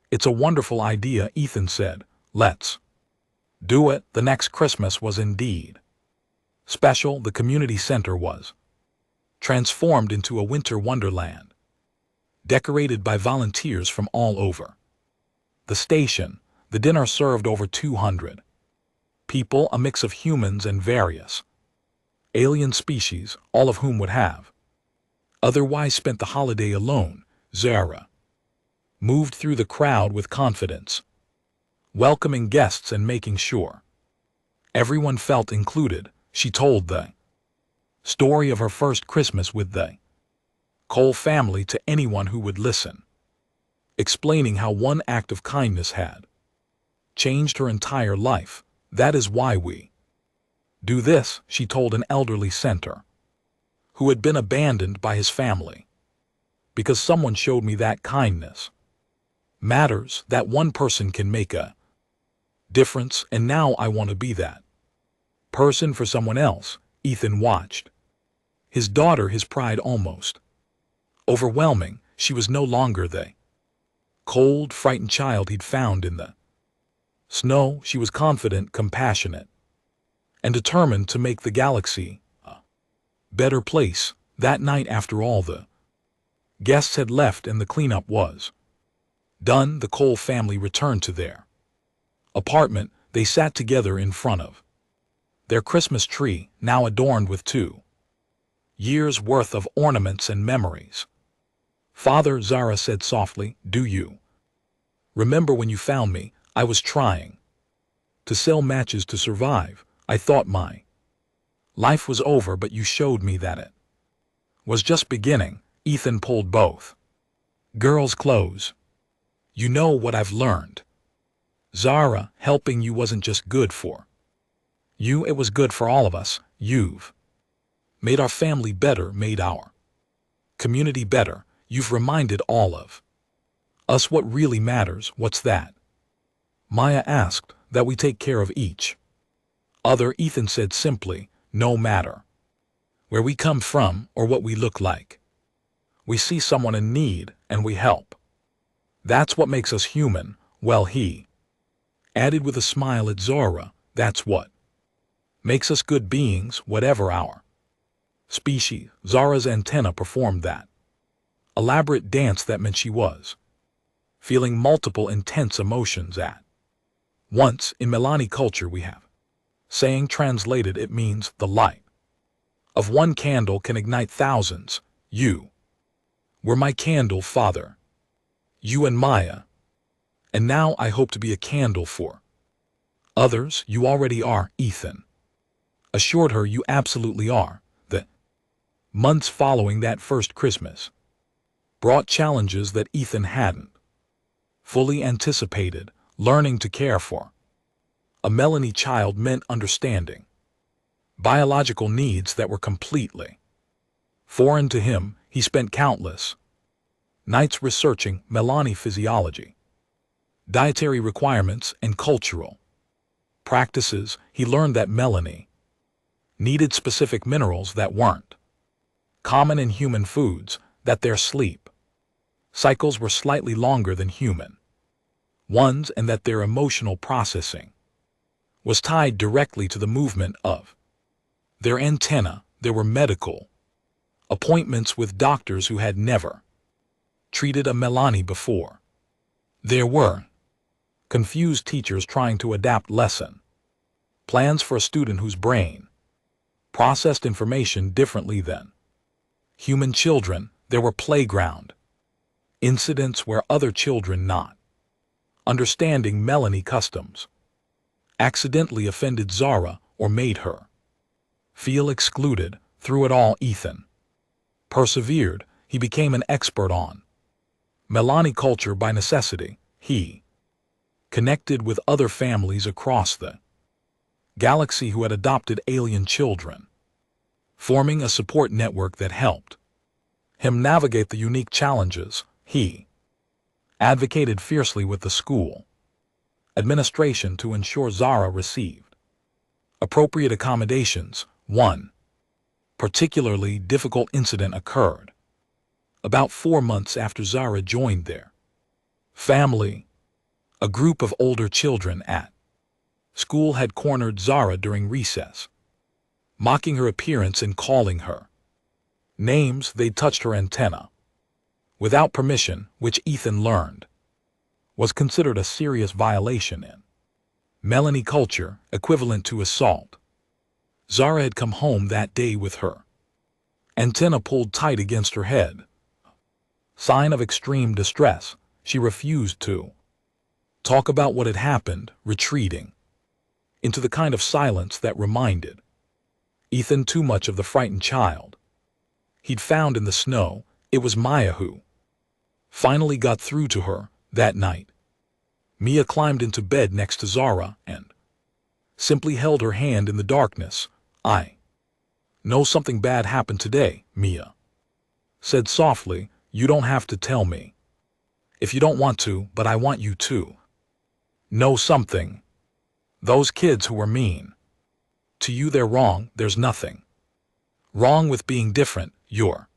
it's a wonderful idea," Ethan said. "Let's do it." The next Christmas was indeed special. The community center was transformed into a winter wonderland, decorated by volunteers from all over the station. The dinner served over 200 people, a mix of humans and various alien species, all of whom would have otherwise spent the holiday alone. Zara, moved through the crowd with confidence, welcoming guests and making sure everyone felt included. She told the story of her first Christmas with the Cole family to anyone who would listen, explaining how one act of kindness had changed her entire life. That is why we do this, she told an elderly center who had been abandoned by his family. Because someone showed me that kindness matters, that one person can make a difference, and now I want to be that person for someone else. Ethan watched his daughter, his pride almost overwhelming. She was no longer the cold, frightened child he'd found in the snow. She was confident, compassionate, and determined to make the galaxy a better place. That night, after all the guests had left and the cleanup was done, the Cole family returned to their apartment. They sat together in front of their Christmas tree, now adorned with 2 years' worth of ornaments and memories. Father, Zara said softly, do you remember when you found me? I was trying to sell matches to survive. I thought my life was over, but you showed me that it was just beginning. Ethan pulled both girls close. You know what I've learned, Zara, helping you wasn't just good for you, it was good for all of us. You've made our family better, made our community better. You've reminded all of us what really matters. What's that? Maya asked. That we take care of each other, Ethan said simply. No matter where we come from or what we look like, we see someone in need and we help. That's what makes us human. Well, he added with a smile at Zara, that's what makes us good beings, whatever our species. Zara's antenna performed that elaborate dance that meant she was feeling multiple intense emotions at once. In Melani culture we have saying, translated it means the light of one candle can ignite thousands. You were my candle, Father. You and Maya. And now I hope to be a candle for others. You already are, Ethan assured her. You absolutely are. The months following that first Christmas brought challenges that Ethan hadn't fully anticipated. Learning to care for a Melanie child meant understanding biological needs that were completely foreign to him. He spent countless nights researching Melanie physiology, dietary requirements, and cultural practices. He learned that Melanie needed specific minerals that weren't common in human foods, that their sleep cycles were slightly longer than human ones, and that their emotional processing was tied directly to the movement of their antenna. There were medical appointments with doctors who had never treated a Melanie before. There were confused teachers trying to adapt lesson plans for a student whose brain processed information differently than human children. There were playground incidents where other children, not understanding Melanie customs, accidentally offended Zara or made her feel excluded. Through it all, Ethan persevered. He became an expert on Melanie culture by necessity. He connected with other families across the galaxy who had adopted alien children, forming a support network that helped him navigate the unique challenges. He advocated fiercely with the school administration to ensure Zara received appropriate accommodations. One particularly difficult incident occurred about 4 months after Zara joined their family. A group of older children at school had cornered Zara during recess, mocking her appearance and calling her names. They touched her antenna without permission, which Ethan learned was considered a serious violation in Melanie culture, equivalent to assault. Zara had come home that day with her antenna pulled tight against her head, sign of extreme distress. She refused to talk about what had happened, retreating into the kind of silence that reminded Ethan too much of the frightened child he'd found in the snow. It was Maya who finally got through to her that night. Mia climbed into bed next to Zara and simply held her hand in the darkness. "I know something bad happened today," Mia said softly. "You don't have to tell me if you don't want to, but I want you to know something. Those kids who were mean to you, they're wrong. There's nothing wrong with being different. You're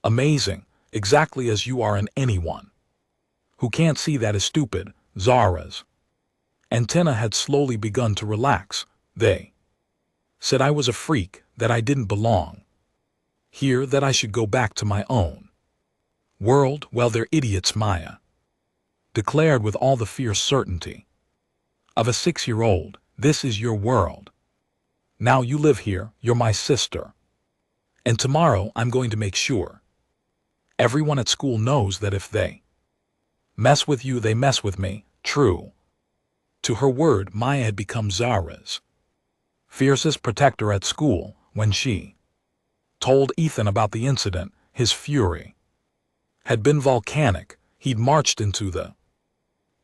amazing, exactly as you are, and anyone who can't see that is stupid." Zara's antenna had slowly begun to relax. "They said I was a freak, that I didn't belong here, that I should go back to my own world." "Well, they're idiots," Maya declared with all the fierce certainty of a 6-year-old. "This is your world. Now you live here, you're my sister. And tomorrow I'm going to make sure everyone at school knows that if they mess with you, they mess with me." True to her word, Maya had become Zara's fiercest protector at school. When she told Ethan about the incident, his fury had been volcanic. He'd marched into the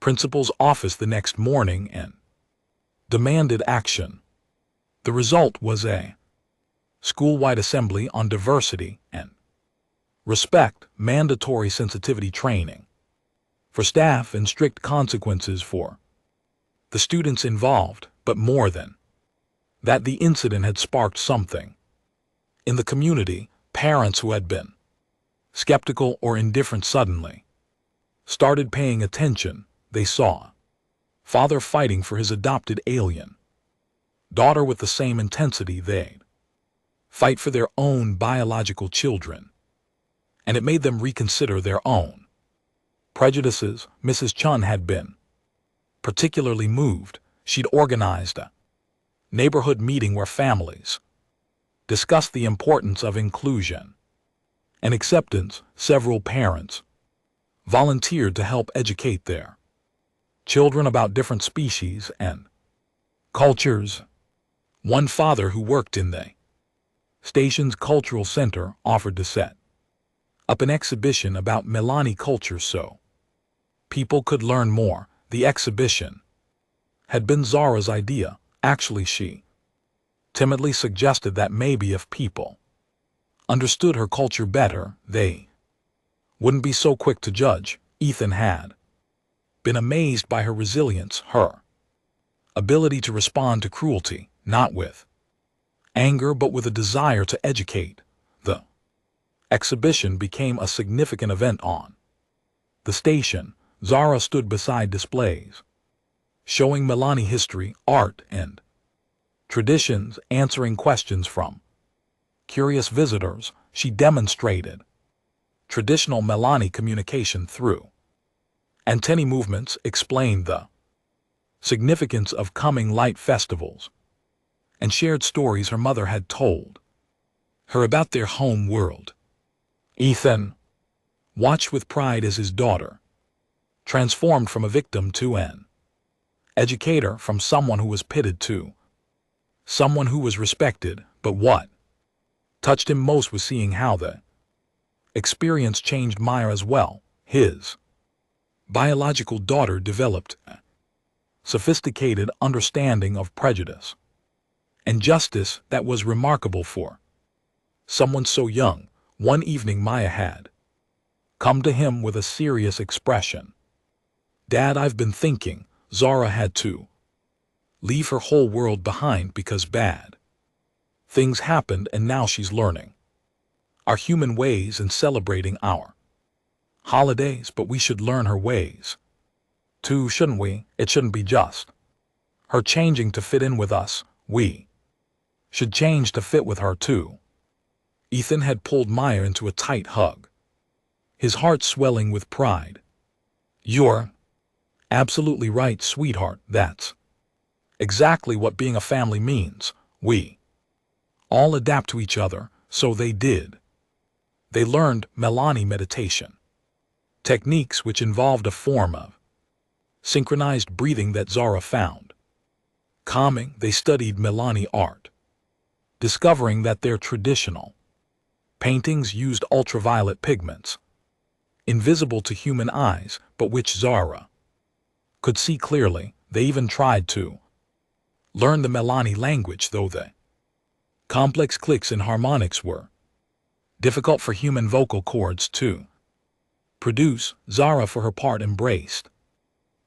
principal's office the next morning and demanded action. The result was a school-wide assembly on diversity and respect, mandatory sensitivity training for staff, and strict consequences for the students involved. But more than that, the incident had sparked something in the community. Parents who had been skeptical or indifferent suddenly started paying attention. They saw father fighting for his adopted alien daughter with the same intensity they'd fight for their own biological children, and it made them reconsider their own prejudices. Mrs. Chun had been particularly moved. She'd organized a neighborhood meeting where families discussed the importance of inclusion and acceptance. Several parents volunteered to help educate their children about different species and cultures. One father who worked in the station's cultural center offered to set up an exhibition about Milani culture so people could learn more. The exhibition had been Zara's idea. Actually, she timidly suggested that maybe if people understood her culture better, they wouldn't be so quick to judge. Ethan had been amazed by her resilience, her ability to respond to cruelty, not with anger but with a desire to educate. The exhibition became a significant event on the station. Zara stood beside displays showing Milani history, art, and traditions, answering questions from curious visitors. She demonstrated traditional Milani communication through antennae movements, explained the significance of coming light festivals, and shared stories her mother had told her about their home world. Ethan watched with pride as his daughter transformed from a victim to an educator, from someone who was pitted to someone who was respected. But what touched him most was seeing how the experience changed Maya as well. His biological daughter developed a sophisticated understanding of prejudice and justice that was remarkable for someone so young. One evening Maya had come to him with a serious expression. "Dad, I've been thinking Zara had to leave her whole world behind because bad things happened, and now she's learning our human ways and celebrating our holidays, but we should learn her ways too, shouldn't we? It shouldn't be just her changing to fit in with us. We should change to fit with her too." Ethan had pulled Maya into a tight hug, his heart swelling with pride. "You're absolutely right, sweetheart. That's exactly what being a family means. We all adapt to each other." So they did. They learned Milani meditation, techniques which involved a form of synchronized breathing that Zara found calming. They studied Milani art, discovering that their traditional paintings used ultraviolet pigments, invisible to human eyes, but which Zara could see clearly. They even tried to learn the Milani language, though the complex clicks and harmonics were difficult for human vocal cords to produce. Zara, for her part, embraced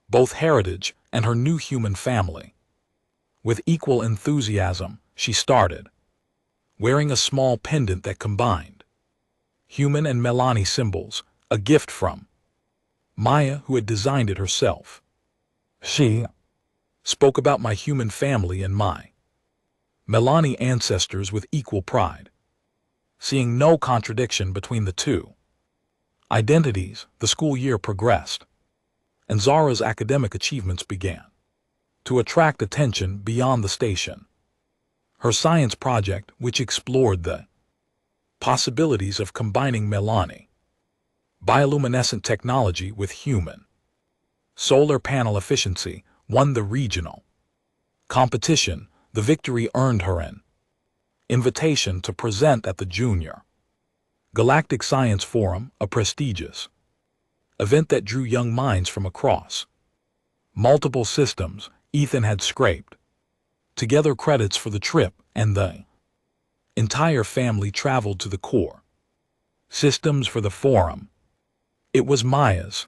both heritage and her new human family. With equal enthusiasm, she started wearing a small pendant that combined human and Milani symbols, a gift from Maya, who had designed it herself. She spoke about my human family and my Milani ancestors with equal pride, seeing no contradiction between the two identities. The school year progressed, and Zara's academic achievements began to attract attention beyond the station. Her science project, which explored the possibilities of combining Milani bioluminescent technology with human solar panel efficiency, won the regional competition. The victory earned her an invitation to present at the Junior Galactic Science Forum, a prestigious event that drew young minds from across multiple systems. Ethan had scraped together credits for the trip, and the entire family traveled to the core systems for the forum. It was Maya's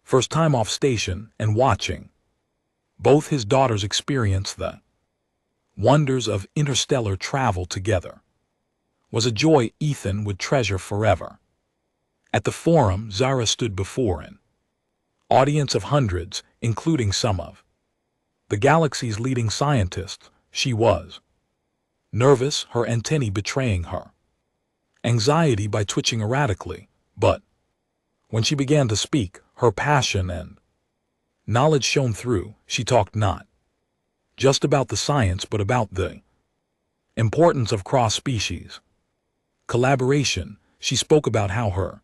first time off station, and watching both his daughters experience the wonders of interstellar travel together was a joy Ethan would treasure forever. At the forum, Zara stood before an audience of hundreds, including some of the galaxy's leading scientists. She was nervous, her antennae betraying her anxiety by twitching erratically, but when she began to speak, her passion and knowledge shone through. She talked not just about the science, but about the importance of cross-species collaboration. She spoke about how her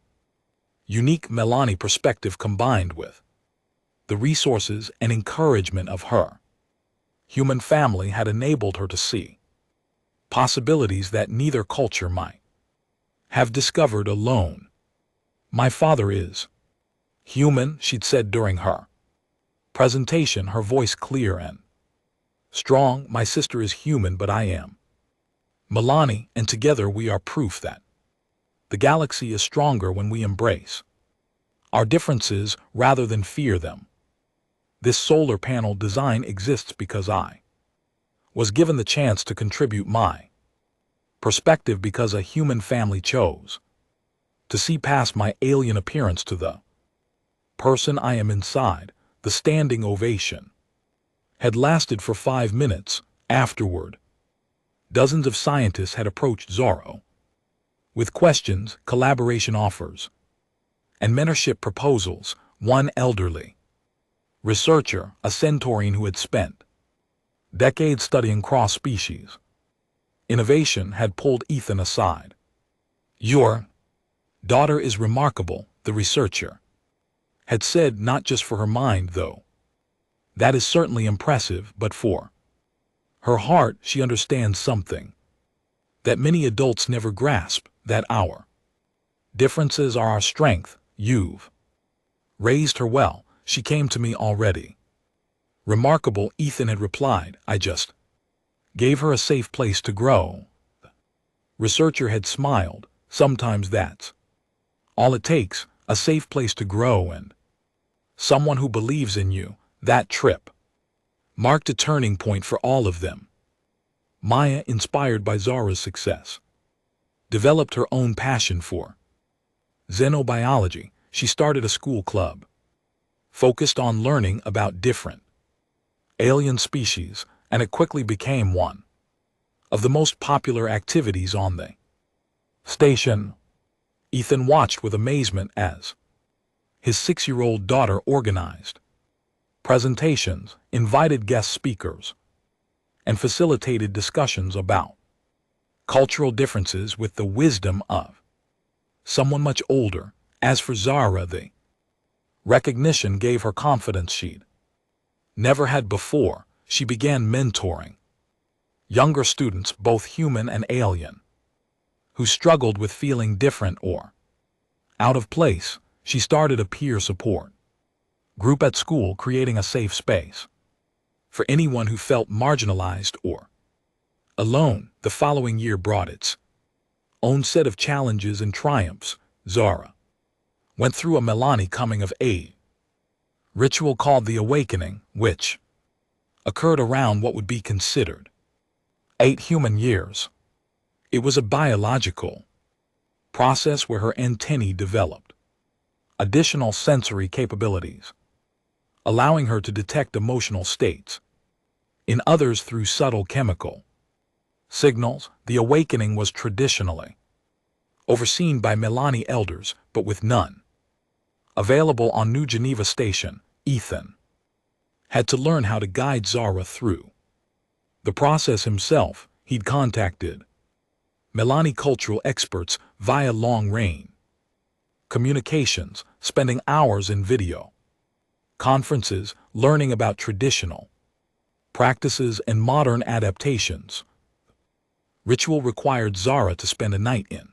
unique Milani perspective combined with the resources and encouragement of her human family had enabled her to see possibilities that neither culture might have discovered alone. My father is human, she'd said during her presentation, her voice clear and strong. My sister is human, but I am Milani, and together we are proof that the galaxy is stronger when we embrace our differences rather than fear them. This solar panel design exists because I was given the chance to contribute my perspective, because a human family chose to see past my alien appearance to the person I am inside. The standing ovation had lasted for 5 minutes. Afterward, dozens of scientists had approached Zorro with questions, collaboration offers, and mentorship proposals. One elderly researcher, a centaurian who had spent decades studying cross-species innovation, had pulled Ethan aside. Your daughter is remarkable, the researcher had said, not just for her mind, though that is certainly impressive, but for her heart. She understands something that many adults never grasp, that our differences are our strength. You've raised her well. She came to me already remarkable, Ethan had replied. I just gave her a safe place to grow. The researcher had smiled. Sometimes that's all it takes, a safe place to grow and someone who believes in you. That trip marked a turning point for all of them. Maya, inspired by Zara's success, developed her own passion for xenobiology. She started a school club focused on learning about different alien species, and it quickly became one of the most popular activities on the station. Ethan watched with amazement as his 6-year-old daughter organized presentations, invited guest speakers, and facilitated discussions about cultural differences with the wisdom of someone much older. As for Zara, the recognition gave her confidence she'd never had before. She began mentoring younger students, both human and alien, who struggled with feeling different or out of place. She started a peer support group at school, creating a safe space for anyone who felt marginalized or alone. The following year brought its own set of challenges and triumphs. Zara went through a Melanie coming of age ritual called the Awakening, which occurred around what would be considered 8 human years. It was a biological process where her antennae developed additional sensory capabilities, allowing her to detect emotional states in others through subtle chemical signals. The awakening was traditionally overseen by Melanie elders, but with none available on New Geneva Station, Ethan had to learn how to guide Zara through the process himself. He'd contacted Melanie cultural experts via long-range communications, spending hours in video conferences, learning about traditional practices and modern adaptations. Ritual required Zara to spend a night in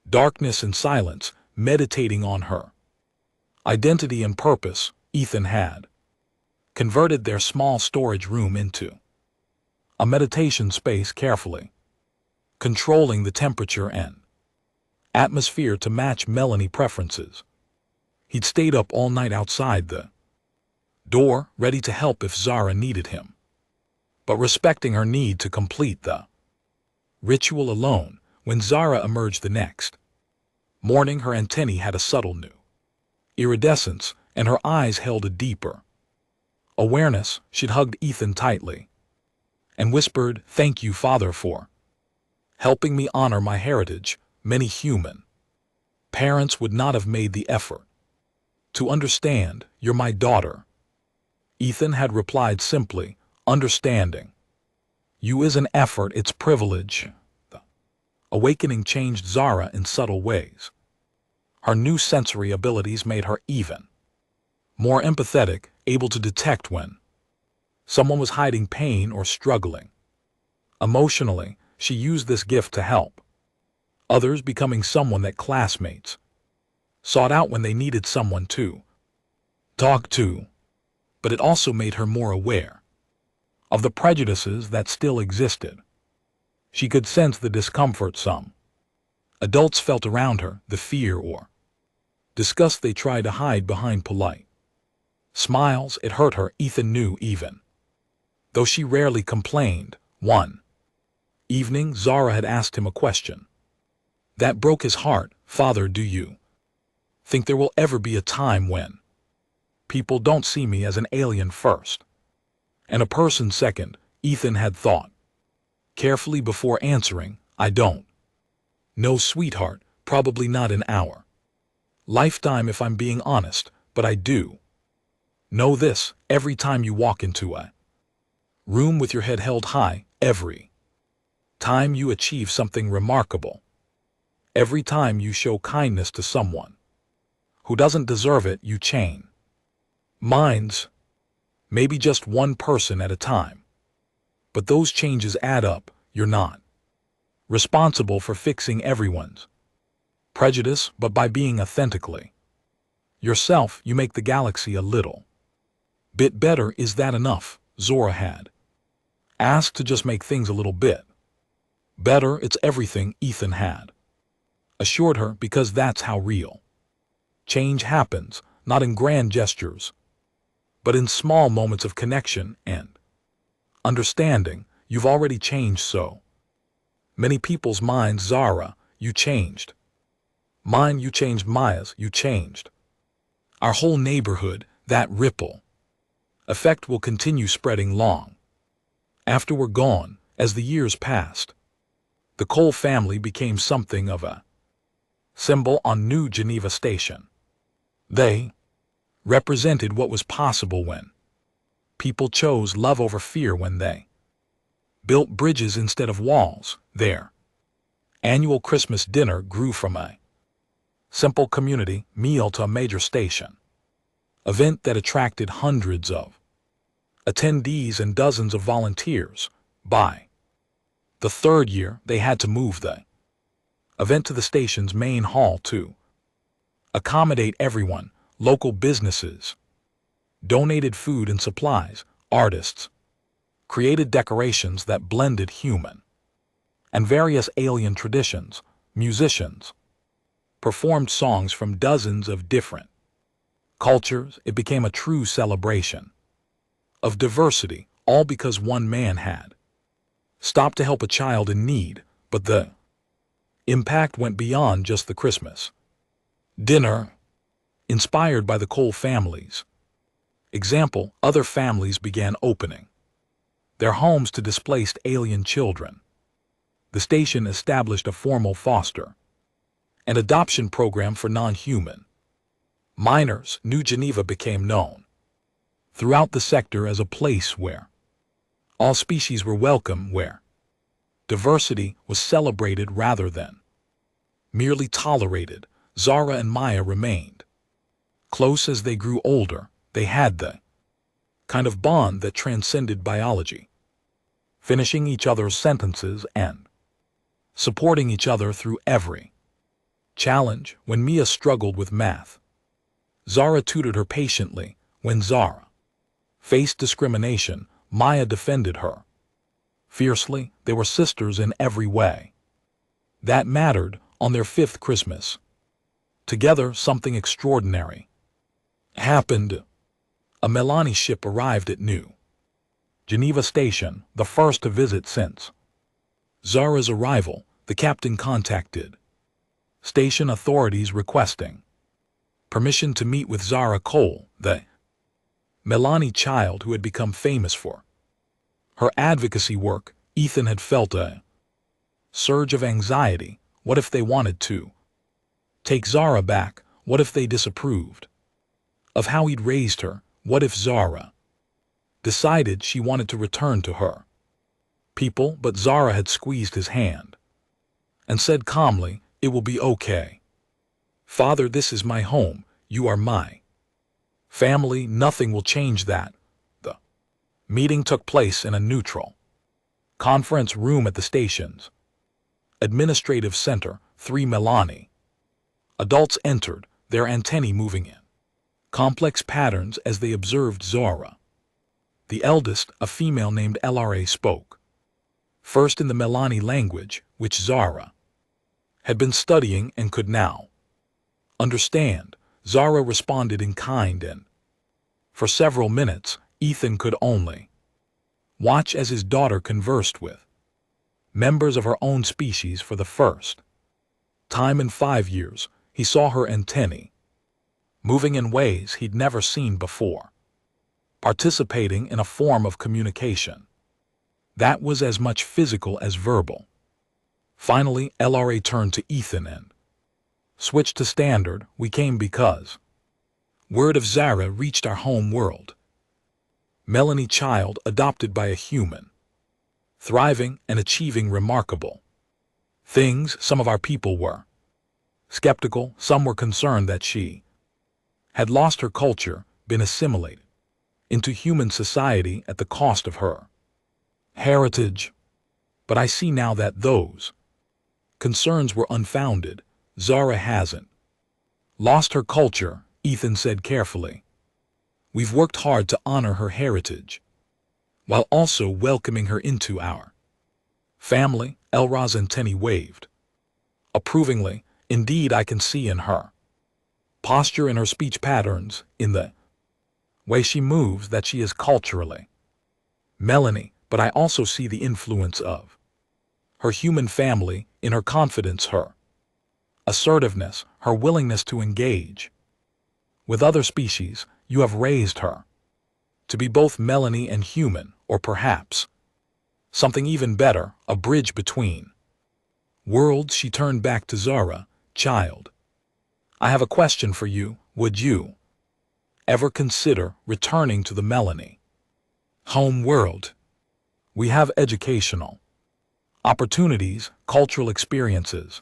darkness and silence, meditating on her identity and purpose. Ethan had converted their small storage room into a meditation space, carefully controlling the temperature and atmosphere to match Melanie preferences. He'd stayed up all night outside the door, ready to help if Zara needed him, but respecting her need to complete the ritual alone. When Zara emerged the next morning, her antennae had a subtle new iridescence, and her eyes held a deeper awareness. She'd hugged Ethan tightly and whispered, "Thank you, Father, for helping me honor my heritage. Many human parents would not have made the effort to understand. You're my daughter." Ethan had replied simply, "Understanding you is an effort, it's privilege." The awakening changed Zara in subtle ways. Her new sensory abilities made her even more empathetic, able to detect when someone was hiding pain or struggling emotionally. She used this gift to help others, becoming someone that classmates sought out when they needed someone to talk to. But it also made her more aware of the prejudices that still existed. She could sense the discomfort some adults felt around her, the fear or disgust they tried to hide behind polite smiles. It hurt her. Ethan knew, even though she rarely complained. One evening, Zara had asked him a question that broke his heart. "Father, do you think there will ever be a time when people don't see me as an alien first and a person second?" Ethan had thought carefully before answering, "I don't know, sweetheart. Probably not in our lifetime, if I'm being honest, but I do know this: every time you walk into a room with your head held high, every time you achieve something remarkable, every time you show kindness to someone who doesn't deserve it, you change minds. Maybe just one person at a time, but those changes add up. You're not responsible for fixing everyone's prejudice, but by being authentically yourself, you make the galaxy a little bit better." "Is that enough?" Zora had asked. "To just make things a little bit better, it's everything," Ethan had assured her, "because that's how real change happens, not in grand gestures, but in small moments of connection and understanding. You've already changed so many people's minds, Zara. You changed mine, you changed Maya's, you changed our whole neighborhood. That ripple effect will continue spreading long after we're gone." As the years passed, the Cole family became something of a symbol on New Geneva Station. They represented what was possible when people chose love over fear, when they built bridges instead of walls. Their annual Christmas dinner grew from a Simple community meal to a major station. Event that attracted hundreds of attendees and dozens of volunteers. By the third year, they had to move the event to the station's main hall to accommodate everyone. Local businesses donated food and supplies. Artists created decorations that blended human and various alien traditions. Musicians performed songs from dozens of different cultures. It became a true celebration of diversity, all because one man had stopped to help a child in need. But the impact went beyond just the Christmas dinner. Inspired by the Cole family's example, other families began opening their homes to displaced alien children. The station established a formal foster and adoption program for non-human minors. New Geneva became known throughout the sector as a place where all species were welcome, where diversity was celebrated rather than merely tolerated. Zara and Maya remained close as they grew older. They had the kind of bond that transcended biology, finishing each other's sentences and supporting each other through every challenge. When Mia struggled with math, Zara tutored her patiently. When Zara faced discrimination, Maya defended her fiercely. They were sisters in every way that mattered. On their 5th Christmas together, something extraordinary happened. A Melani ship arrived at New Geneva Station, the first to visit since Zara's arrival. The captain contacted station authorities requesting permission to meet with Zara Cole, the Melani child who had become famous for her advocacy work. Ethan had felt a surge of anxiety. What if they wanted to take Zara back? What if they disapproved of how he'd raised her? What if Zara decided she wanted to return to her people? But Zara had squeezed his hand and said calmly, "It will be okay. Father, this is my home. You are my family. Nothing will change that." The meeting took place in a neutral conference room at the station's administrative center. 3 Melani adults entered, their antennae moving in complex patterns as they observed Zara. The eldest, a female named LRA, spoke first in the Melani language, which Zara had been studying and could now understand. Zara responded in kind, and for several minutes Ethan could only watch as his daughter conversed with members of her own species. For the first time in 5 years, he saw her antennae moving in ways he'd never seen before, participating in a form of communication that was as much physical as verbal. Finally, LRA turned to Ethan and switched to standard. "We came because word of Zara reached our home world. Melanie child adopted by a human, thriving and achieving remarkable things. Some of our people were skeptical. Some were concerned that she had lost her culture, been assimilated into human society at the cost of her heritage. But I see now that those concerns were unfounded. Zara hasn't lost her culture," Ethan said carefully. "We've worked hard to honor her heritage, while also welcoming her into our family." Elra's antennae waved approvingly. "Indeed, I can see in her posture, in her speech patterns, in the way she moves, that she is culturally Melanie, but I also see the influence of her human family in her confidence, her assertiveness, her willingness to engage with other species. You have raised her to be both Melanie and human, or perhaps something even better, a bridge between worlds." She turned back to Zara. "Child, I have a question for you. Would you ever consider returning to the Melanie home world? We have educational opportunities, cultural experiences,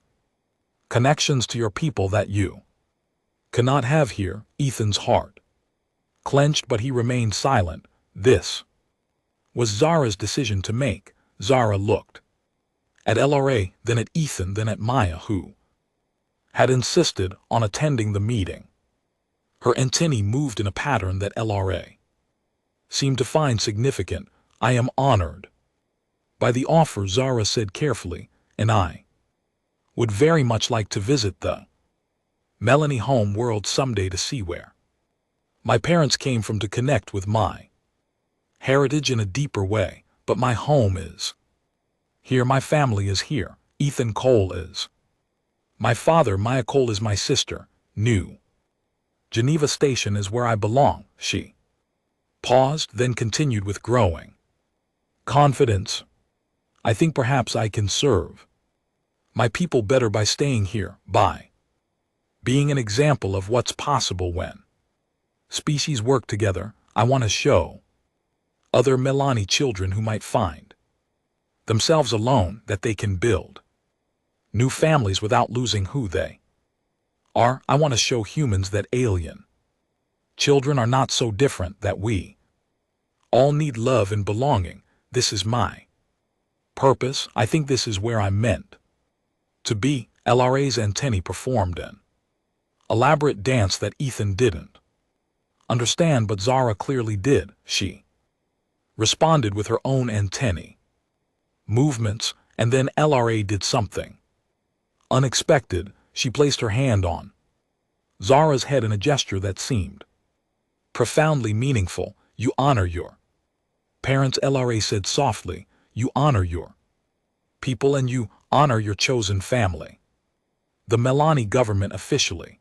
Connections to your people that you cannot have here. Ethan's heart clenched, but he remained silent. This was Zara's decision to make. Zara looked at LRA, then at Ethan, then at Maya, who had insisted on attending the meeting. Her antennae moved in a pattern that LRA seemed to find significant. I am honored by the offer, Zara said carefully, and I would very much like to visit the Melanie home world someday to see where my parents came from, to connect with my heritage in a deeper way, but my home is here. My family is here. Ethan Cole is my father. Maya Cole is my sister. New Geneva Station is where I belong. She paused, then continued with growing confidence. I think perhaps I can serve my people better by staying here, by being an example of what's possible when species work together. I want to show other Melani children who might find themselves alone that they can build new families without losing who they are. I want to show humans that alien children are not so different, that we all need love and belonging. This is my purpose. I think this is where I'm meant to be. LRA's antennae performed an elaborate dance that Ethan didn't understand, but Zara clearly did. She responded with her own antennae movements, and then LRA did something unexpected. She placed her hand on Zara's head in a gesture that seemed profoundly meaningful. You honor your parents, LRA said softly. You honor your people and you honor your chosen family. The Melani government officially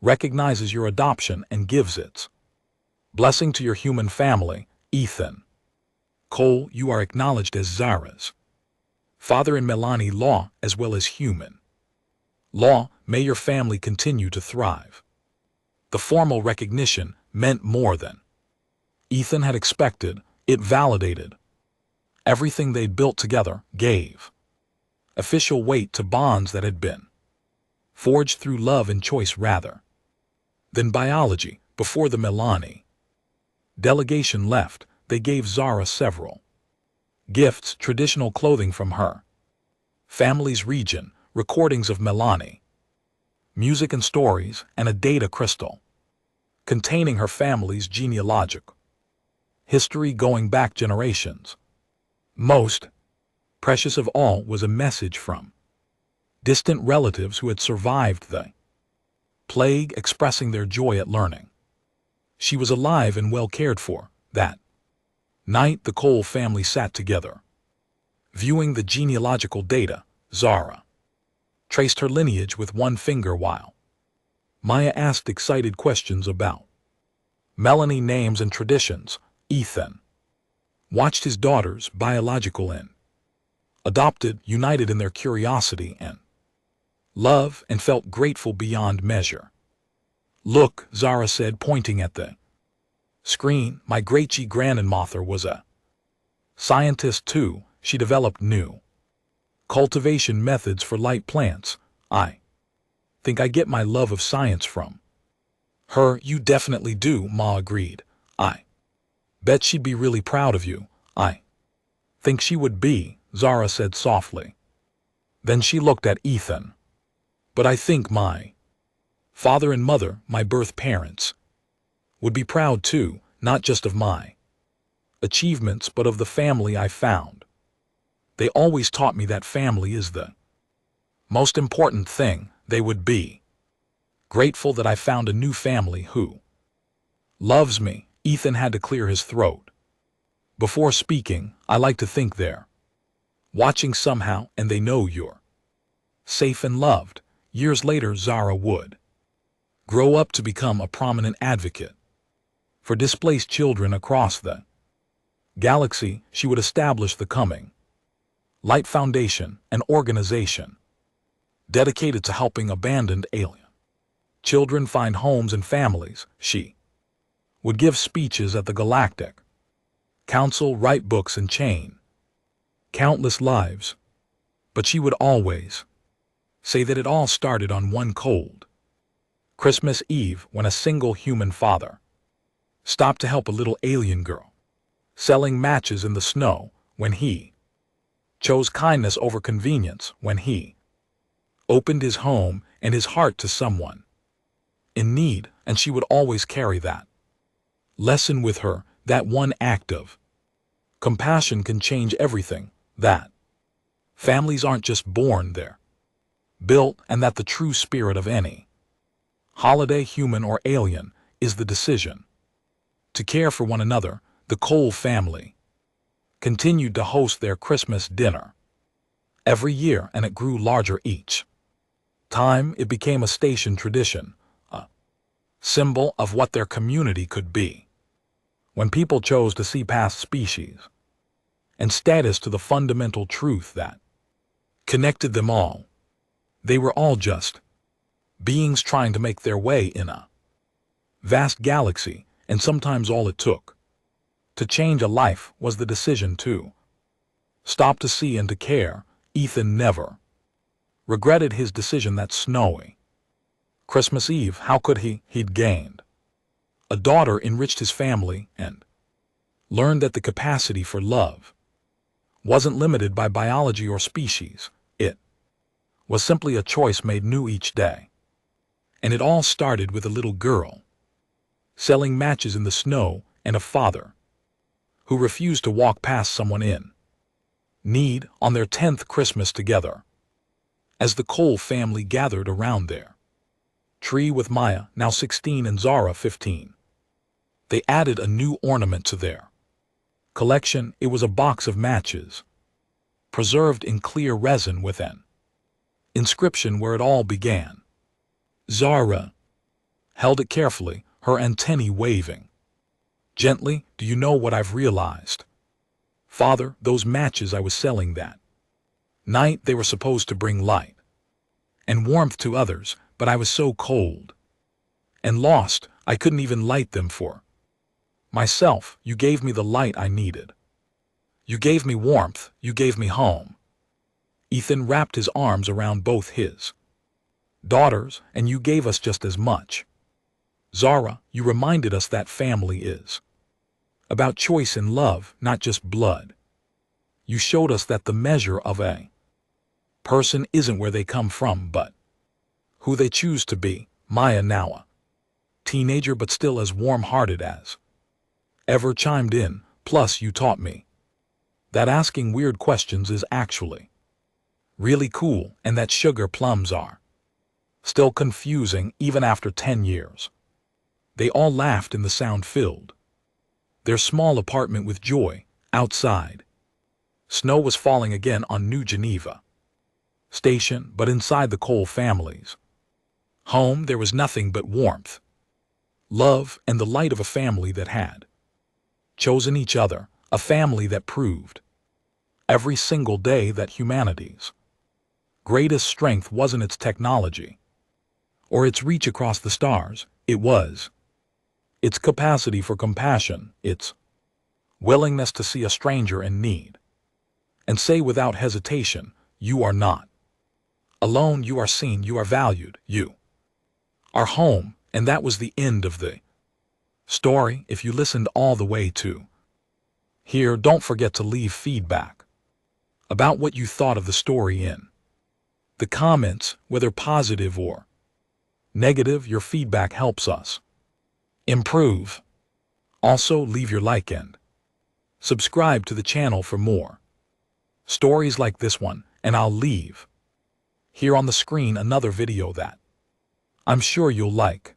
recognizes your adoption and gives its blessing to your human family. Ethan Cole, you are acknowledged as Zara's father in Melani law as well as human law. May your family continue to thrive. The formal recognition meant more than Ethan had expected. It validated everything they'd built together, gave official weight to bonds that had been forged through love and choice rather than biology. Before the Melani delegation left, they gave Zara several gifts: traditional clothing from her family's region, recordings of Melani music and stories, and a data crystal containing her family's genealogical history going back generations. Most precious of all was a message from distant relatives who had survived the plague, expressing their joy at learning she was alive and well cared for. That night, the Cole family sat together, viewing the genealogical data. Zara traced her lineage with one finger while Maya asked excited questions about Melanie names and traditions. Ethan watched his daughters, biological and adopted, united in their curiosity and love, and felt grateful beyond measure. Look, Zara said, pointing at the screen, my great-grandmother was a scientist too. She developed new cultivation methods for light plants. I think I get my love of science from her. You definitely do, Ma agreed. I bet she'd be really proud of you. I think she would be, Zara said softly. Then she looked at Ethan. But I think my father and mother, my birth parents, would be proud too, not just of my achievements but of the family I found. They always taught me that family is the most important thing. They would be grateful that I found a new family who loves me. Ethan had to clear his throat before speaking. I like to think they're watching somehow, and they know you're safe and loved. Years later, Zara would grow up to become a prominent advocate for displaced children across the galaxy. She would establish the Coming Light Foundation, an organization dedicated to helping abandoned alien children find homes and families. She would give speeches at the Galactic Council, write books, and change countless lives. But she would always say that it all started on one cold Christmas Eve when a single human father stopped to help a little alien girl selling matches in the snow when he chose kindness over convenience, when he opened his home and his heart to someone in need, and she would always carry that lesson with her. That one act of compassion can change everything, that families aren't just born, they're built, and that the true spirit of any holiday, human or alien, is the decision to care for one another. The Cole family continued to host their Christmas dinner every year, and it grew larger each time. It became a station tradition, a symbol of what their community could be when people chose to see past species and status to the fundamental truth that connected them all. They were all just beings trying to make their way in a vast galaxy, and sometimes all it took to change a life was the decision to stop to see and to care. Ethan never regretted his decision that snowy Christmas Eve. How could he? He'd gained a daughter, enriched his family, and learned that the capacity for love wasn't limited by biology or species. It was simply a choice made new each day. And it all started with a little girl selling matches in the snow and a father who refused to walk past someone in need on their 10th Christmas together. As the Cole family gathered around their tree with Maya, now 16, and Zara, 15, they added a new ornament to their collection. It was a box of matches, preserved in clear resin with an inscription where it all began. Zara held it carefully, her antennae waving gently. Do you know what I've realized, Father? Those matches I was selling that night, they were supposed to bring light and warmth to others, but I was so cold and lost I couldn't even light them for myself. You gave me the light I needed. You gave me warmth. You gave me home. Ethan wrapped his arms around both his daughters, and you gave us just as much. Zara, you reminded us that family is about choice and love, not just blood. You showed us that the measure of a person isn't where they come from, but who they choose to be. Maya, now a teenager but still as warm-hearted as ever, chimed in. Plus, you taught me that asking weird questions is actually really cool, and that sugar plums are still confusing even after 10 years. They all laughed in the sound-filled their small apartment with joy. Outside, snow was falling again on New Geneva Station, but inside the Cole family's home there was nothing but warmth, love, and the light of a family that had chosen each other, a family that proved every single day that humanity's greatest strength wasn't its technology or its reach across the stars. It was its capacity for compassion, its willingness to see a stranger in need and say without hesitation, you are not alone, you are seen, you are valued, you are home. And that was the end of the story. If you listened all the way to here, don't forget to leave feedback about what you thought of the story in the comments, whether positive or negative. Your feedback helps us improve. Also, leave your like and subscribe to the channel for more stories like this one, and I'll leave here on the screen another video that I'm sure you'll like.